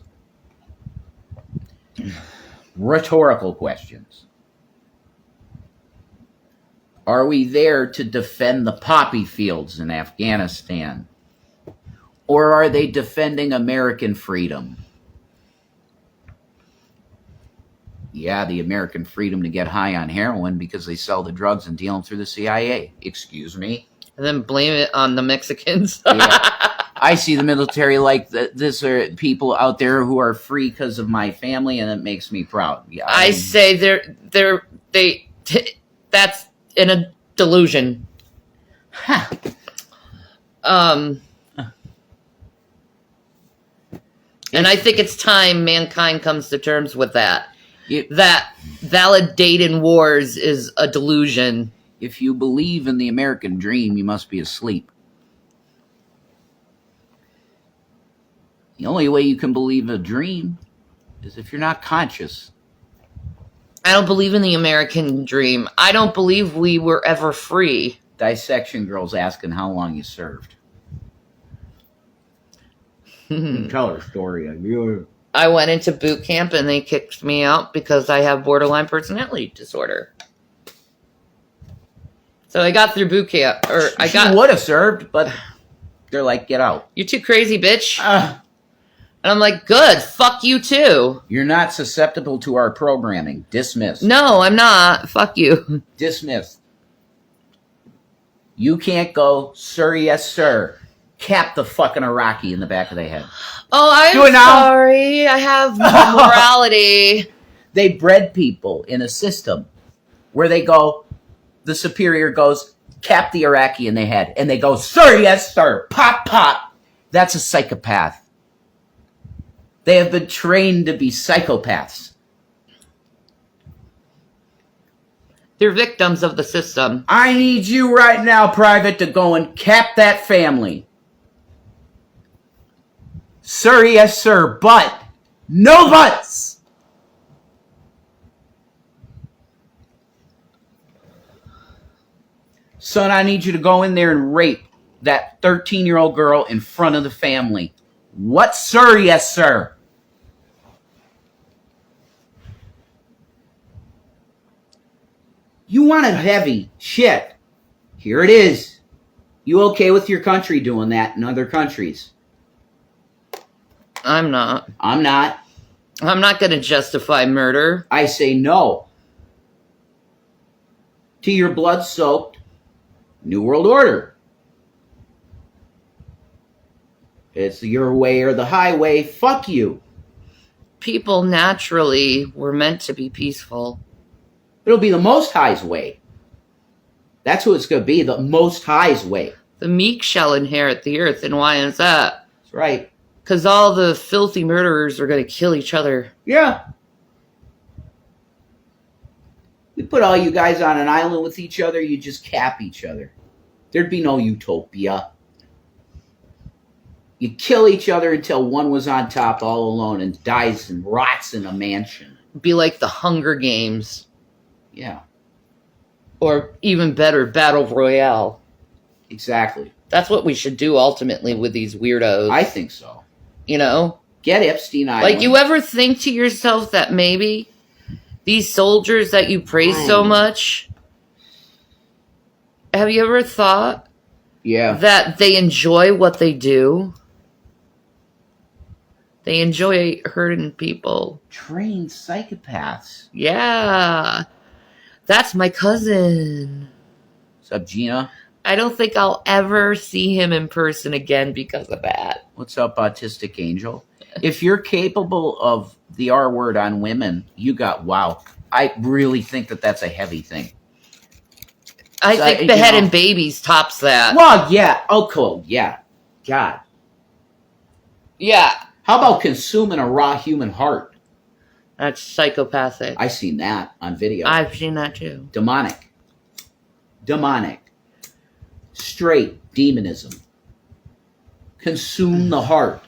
B: Rhetorical questions. Are we there to defend the poppy fields in Afghanistan? Or are they defending American freedom? Yeah, the American freedom to get high on heroin because they sell the drugs and deal them through the CIA. Excuse me?
A: And then blame it on the Mexicans.
B: Yeah. I see the military like this are people out there who are free because of my family, and it makes me proud. Yeah,
A: I say that's in a delusion.
B: Huh.
A: And I think it's time mankind comes to terms with that. That validating wars is a delusion.
B: If you believe in the American dream, you must be asleep. The only way you can believe a dream is if you're not conscious.
A: I don't believe in the American dream. I don't believe we were ever free.
B: Dissection girl's asking how long you served. Tell her story.
A: I went into boot camp and they kicked me out because I have borderline personality disorder. So I got through boot camp. She
B: would have served, but they're like, get out.
A: You're too crazy, bitch. And I'm like, good. Fuck you too.
B: You're not susceptible to our programming. Dismissed.
A: No, I'm not. Fuck you.
B: Dismissed. You can't go, sir, yes, sir. Cap the fucking Iraqi in the back of the head.
A: Oh, I'm sorry. I have morality.
B: They bred people in a system where they go, the superior goes, cap the Iraqi in the head. And they go, sir, yes, sir. Pop, pop. That's a psychopath. They have been trained to be psychopaths.
A: They're victims of the system.
B: I need you right now, Private, to go and cap that family. Sir, yes, sir, but no buts. Son, I need you to go in there and rape that 13-year-old girl in front of the family. What, sir? Yes, sir. You want it heavy. Shit. Here it is. You okay with your country doing that in other countries?
A: I'm not.
B: I'm not.
A: I'm not going to justify murder.
B: I say no to your blood-soaked New World Order. It's your way or the highway. Fuck you.
A: People naturally were meant to be peaceful.
B: It'll be the Most High's way. That's who it's going to be, the Most High's way.
A: The meek shall inherit the earth. And why is that?
B: That's right.
A: Because all the filthy murderers are going to kill each other.
B: Yeah. We put all you guys on an island with each other, you just cap each other. There'd be no utopia. You kill each other until one was on top all alone and dies and rots in a mansion.
A: Be like the Hunger Games.
B: Yeah.
A: Or even better, Battle Royale.
B: Exactly.
A: That's what we should do ultimately with these weirdos.
B: I think so.
A: You know?
B: Get Epstein Island.
A: Like, you ever think to yourself that maybe these soldiers that you praise so much, have you ever thought that they enjoy what they do? They enjoy hurting people.
B: Trained psychopaths.
A: Yeah. That's my cousin.
B: What's up, Gina?
A: I don't think I'll ever see him in person again because of that.
B: What's up, Autistic Angel? If you're capable of the R word on women, you got wow. I really think that that's a heavy thing.
A: I think beheading babies tops that.
B: Well, yeah. Oh, cool. Yeah. God.
A: Yeah.
B: How about consuming a raw human heart?
A: That's psychopathic.
B: I seen that on video.
A: I've seen that too.
B: Demonic. Straight demonism. Consume the heart.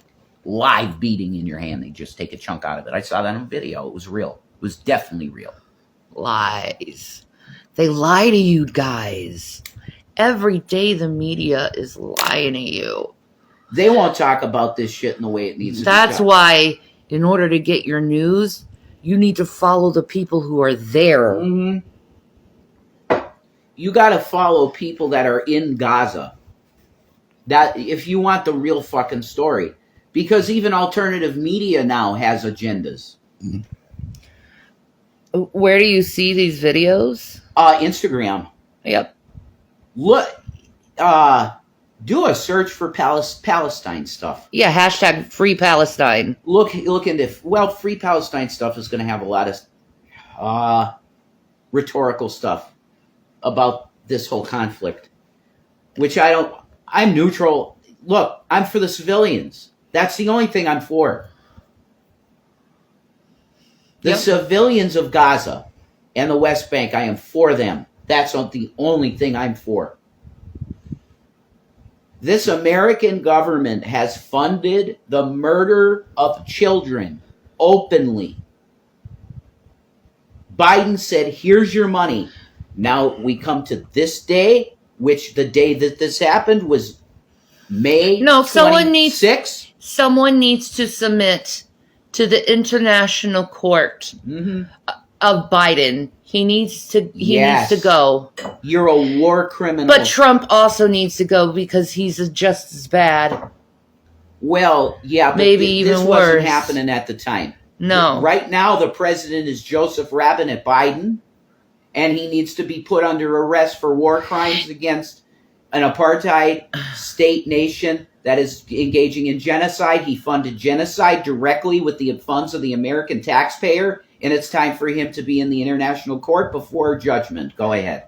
B: Live beating in your hand. They just take a chunk out of it. I saw that on video. It was real. It was definitely real.
A: Lies. They lie to you guys. Every day the media is lying to you.
B: They won't talk about this shit in the way it needs to be.
A: That's why, in order to get your news, you need to follow the people who are there.
B: Mm-hmm. You got to follow people that are in Gaza. That if you want the real fucking story. Because even alternative media now has agendas.
A: Where do you see these videos?
B: Instagram.
A: Yep.
B: Look, do a search for Palestine stuff.
A: Yeah, #Free Palestine.
B: Look into, Free Palestine stuff is going to have a lot of rhetorical stuff about this whole conflict, which I'm neutral. Look, I'm for the civilians. That's the only thing I'm for. The civilians of Gaza and the West Bank, I am for them. That's not the only thing I'm for. This American government has funded the murder of children openly. Biden said, here's your money. Now we come to this day, which the day that this happened was May 26th.
A: Someone needs to submit to the international court of Biden. He needs to go.
B: You're a war criminal.
A: But Trump also needs to go because he's just as bad.
B: Well, yeah, but
A: maybe even
B: this
A: worse.
B: Wasn't happening at the time.
A: No.
B: Right now, the president is Joseph Robinette Biden, and he needs to be put under arrest for war crimes against an apartheid state nation that is engaging in genocide. He funded genocide directly with the funds of the American taxpayer, and it's time for him to be in the international court before judgment. Go ahead.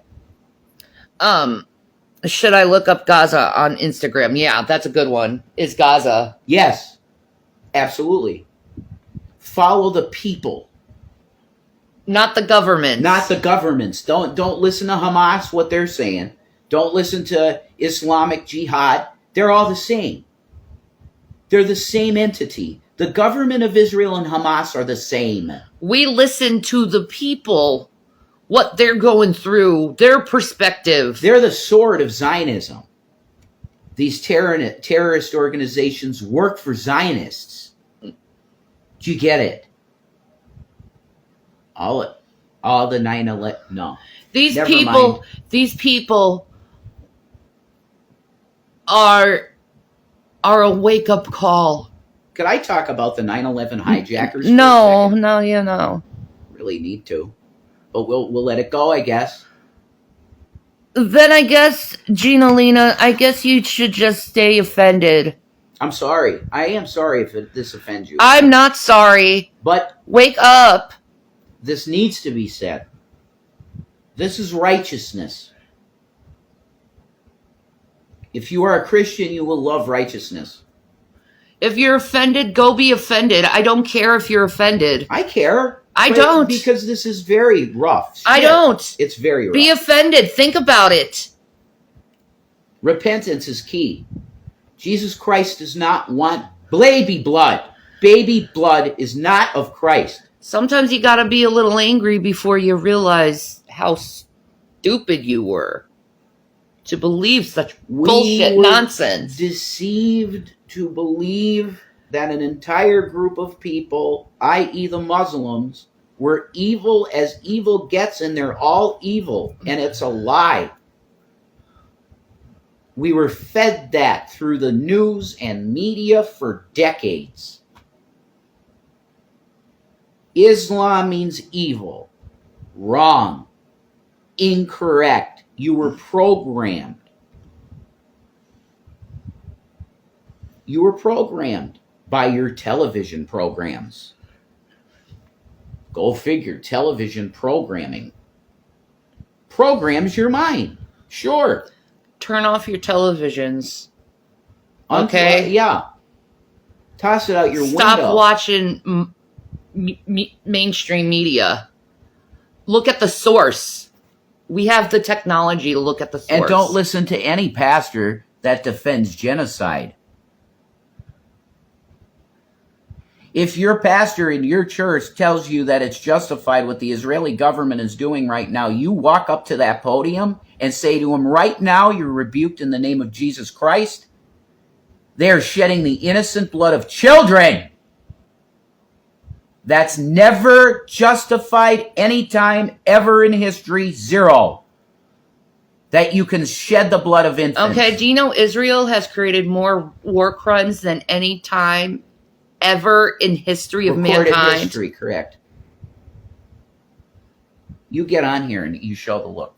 A: Should I look up Gaza on Instagram? Yeah, that's a good one. Is Gaza?
B: Yes, absolutely. Follow the people.
A: Not the government.
B: Not the governments. Don't listen to Hamas, what they're saying. Don't listen to Islamic Jihad. They're all the same. They're the same entity. The government of Israel and Hamas are the same.
A: We listen to the people, what they're going through, their perspective.
B: They're the sword of Zionism. These terrorist organizations work for Zionists. Do you get it? All the 9/11. No.
A: These people are a wake-up call.
B: Could I talk about the 9/11 hijackers?
A: No, you know.
B: Really need to. But we'll let it go, I guess.
A: Then I guess, Gina-Lena, I guess you should just stay offended.
B: I'm sorry. I am sorry if this offends you.
A: I'm not sorry.
B: But
A: wake up.
B: This needs to be said. This is righteousness. If you are a Christian, you will love righteousness.
A: If you're offended, go be offended. I don't care if you're offended.
B: I care.
A: I don't.
B: Because this is very rough.
A: I don't.
B: It's very rough.
A: Be offended. Think about it.
B: Repentance is key. Jesus Christ does not want baby blood. Baby blood is not of Christ.
A: Sometimes you gotta be a little angry before you realize how stupid you were to believe such bullshit nonsense.
B: Deceived to believe that an entire group of people, i.e. the Muslims, were evil as evil gets, and they're all evil, and it's a lie. We were fed that through the news and media for decades. Islam means evil. Wrong. Incorrect. You were programmed. You were programmed by your television programs. Go figure, television programming programs your mind. Sure.
A: Turn off your televisions. Okay?
B: Yeah. Toss it out your window.
A: Stop watching mainstream media. Look at the source. We have the technology to look at the source.
B: And don't listen to any pastor that defends genocide. If your pastor in your church tells you that it's justified what the Israeli government is doing right now, you walk up to that podium and say to him, right now you're rebuked in the name of Jesus Christ. They are shedding the innocent blood of children. That's never justified any time ever in history. Zero. That you can shed the blood of infants.
A: Okay, do you know Israel has created more war crimes than any time ever in history of
B: Recorded
A: mankind?
B: History, correct. You get on here and you show the look.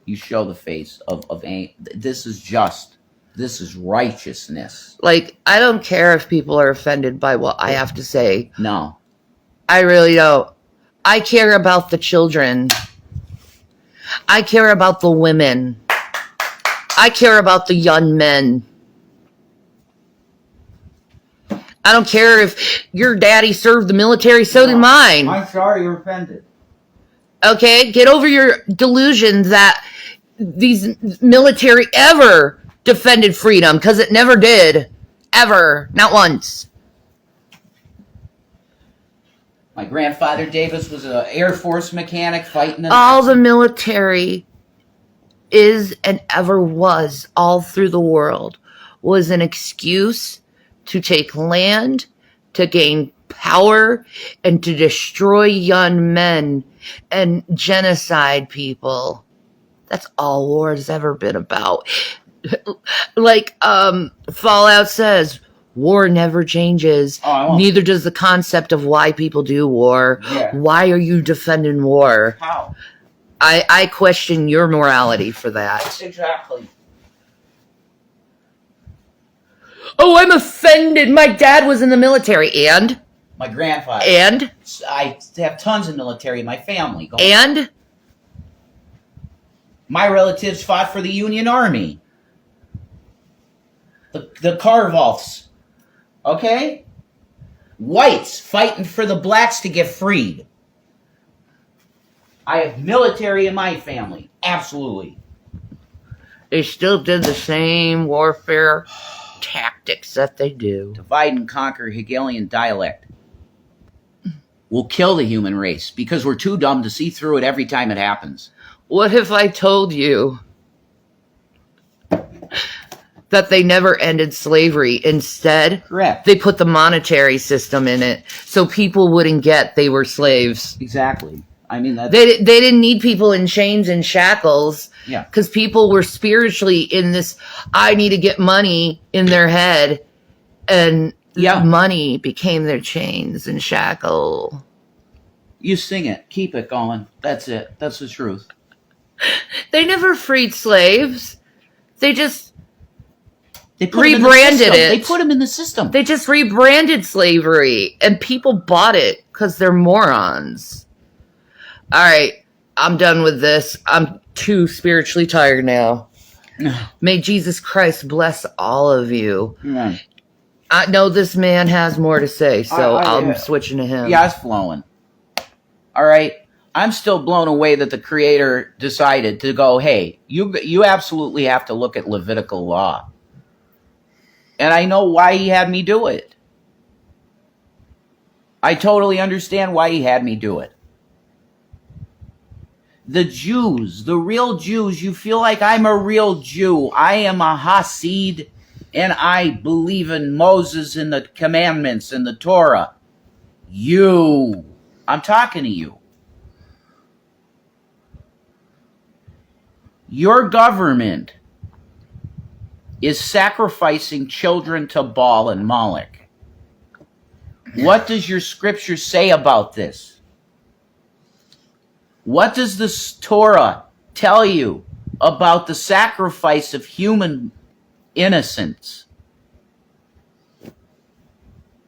B: You show the face of this is just. This is righteousness.
A: Like, I don't care if people are offended by what I have to say.
B: No.
A: I really don't. I care about the children. I care about the women. I care about the young men. I don't care if your daddy served the military, so did mine.
B: I'm sorry you're offended.
A: Okay? Get over your delusion that these military ever defended freedom, because it never did. Ever. Not once.
B: My grandfather Davis was an Air Force mechanic fighting.
A: All the military is and ever was all through the world was an excuse to take land, to gain power, and to destroy young men and genocide people. That's all war has ever been about. Like Fallout says, war never changes. Neither does the concept of why people do war.
B: Yeah.
A: Why are you defending war?
B: How?
A: I question your morality for that.
B: Exactly.
A: Oh, I'm offended. My dad was in the military. And?
B: My grandfather.
A: And?
B: I have tons of military in my family.
A: And?
B: My relatives fought for the Union Army. The Carvalhs. Okay? Whites fighting for the blacks to get freed. I have military in my family. Absolutely.
A: They still did the same warfare tactics that they do.
B: Divide and conquer Hegelian dialect will kill the human race because we're too dumb to see through it every time it happens.
A: What if I told you that they never ended slavery? Instead,
B: Correct.
A: They put the monetary system in it so people wouldn't get they were slaves.
B: Exactly. I mean,
A: they didn't need people in chains and shackles.
B: Yeah.
A: Because people were spiritually in this, I need to get money in their head. And money became their chains and shackle.
B: You sing it. Keep it going. That's it. That's the truth.
A: They never freed slaves. They just
B: rebranded
A: it.
B: They put them in the system.
A: They just rebranded slavery. And people bought it because they're morons. All right. I'm done with this. I'm too spiritually tired now. May Jesus Christ bless all of you.
B: Yeah.
A: I know this man has more to say, so I'm switching to him.
B: Yeah, it's flowing. All right. I'm still blown away that the Creator decided to go, hey, you absolutely have to look at Levitical law. And I know why he had me do it. I totally understand why he had me do it. The Jews, the real Jews, you feel like I'm a real Jew. I am a Hasid, and I believe in Moses and the commandments and the Torah. I'm talking to you. Your government is sacrificing children to Baal and Moloch. What does your scripture say about this? What does the Torah tell you about the sacrifice of human innocence?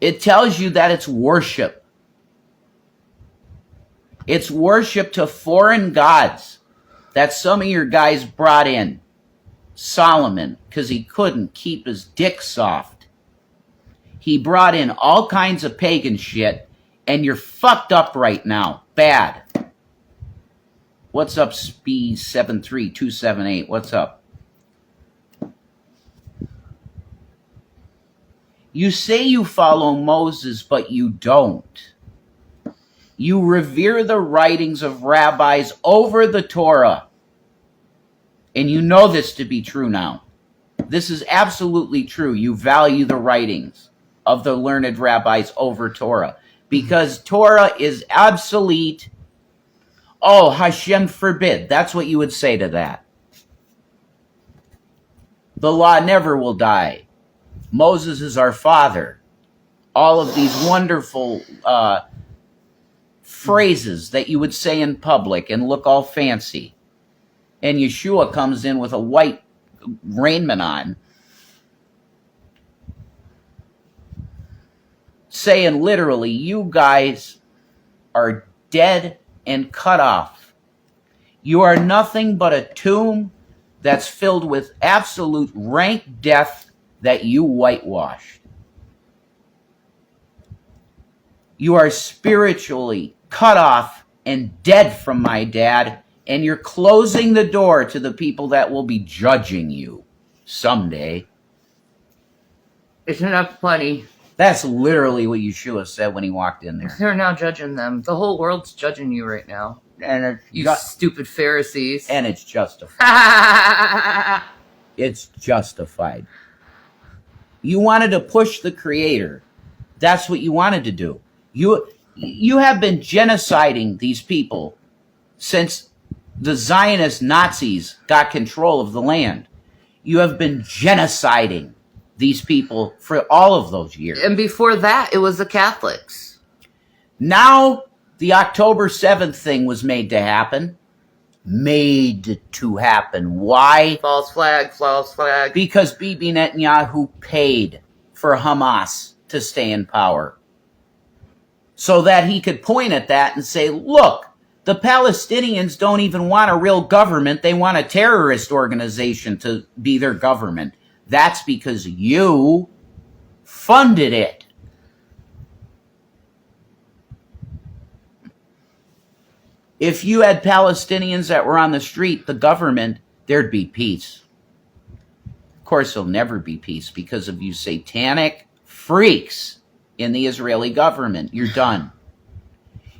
B: It tells you that it's worship. It's worship to foreign gods that some of your guys brought in. Solomon, because he couldn't keep his dick soft. He brought in all kinds of pagan shit, and you're fucked up right now. Bad. What's up, Speed 73278? What's up? You say you follow Moses, but you don't. You revere the writings of rabbis over the Torah. And you know this to be true now. This is absolutely true. You value the writings of the learned rabbis over Torah. Because Torah is obsolete. Oh, Hashem forbid. That's what you would say to that. The law never will die. Moses is our father. All of these wonderful phrases that you would say in public and look all fancy. And Yeshua comes in with a white raiment on, saying literally, you guys are dead and cut off. You are nothing but a tomb that's filled with absolute rank death that you whitewashed. You are spiritually cut off and dead from my dad, and you're closing the door to the people that will be judging you someday.
A: Isn't that funny?
B: That's literally what Yeshua said when he walked in there.
A: They're now judging them. The whole world's judging you right now.
B: And
A: you stupid Pharisees.
B: And it's justified. It's justified. You wanted to push the Creator. That's what you wanted to do. You have been genociding these people since the Zionist Nazis got control of the land. You have been genociding these people for all of those years.
A: And before that, it was the Catholics.
B: Now, the October 7th thing was made to happen. made to happen. Why?
A: False flag, false flag.
B: Because Bibi Netanyahu paid for Hamas to stay in power, so that he could point at that and say, look, the Palestinians don't even want a real government. They want a terrorist organization to be their government. That's because you funded it. If you had Palestinians that were on the street, the government, there'd be peace. Of course, there'll never be peace because of you satanic freaks in the Israeli government. You're done.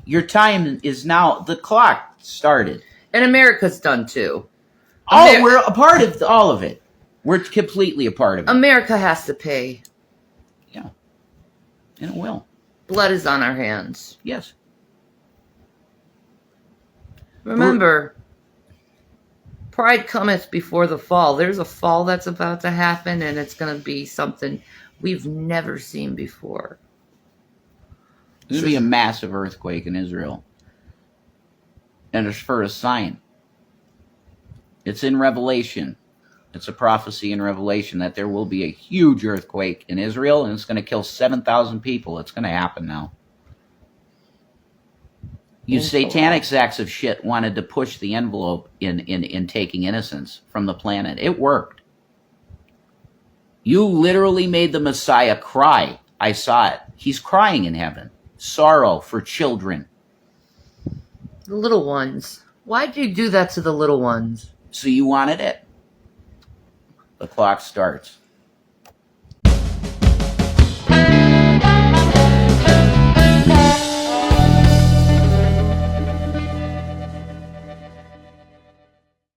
B: Your time is now. The clock started.
A: And America's done too.
B: We're a part of all of it. We're completely a part of it.
A: America has to pay.
B: Yeah. And it will.
A: Blood is on our hands.
B: Yes.
A: Remember, pride cometh before the fall. There's a fall that's about to happen, and it's going to be something we've never seen before.
B: There's going to be a massive earthquake in Israel. And it's for a sign. It's in Revelation. It's a prophecy in Revelation that there will be a huge earthquake in Israel, and it's going to kill 7,000 people. It's going to happen now. You satanic sacks of shit wanted to push the envelope in taking innocence from the planet. It worked. You literally made the Messiah cry. I saw it. He's crying in heaven. Sorrow for children.
A: The little ones. Why'd you do that to the little ones?
B: So you wanted it. The clock starts.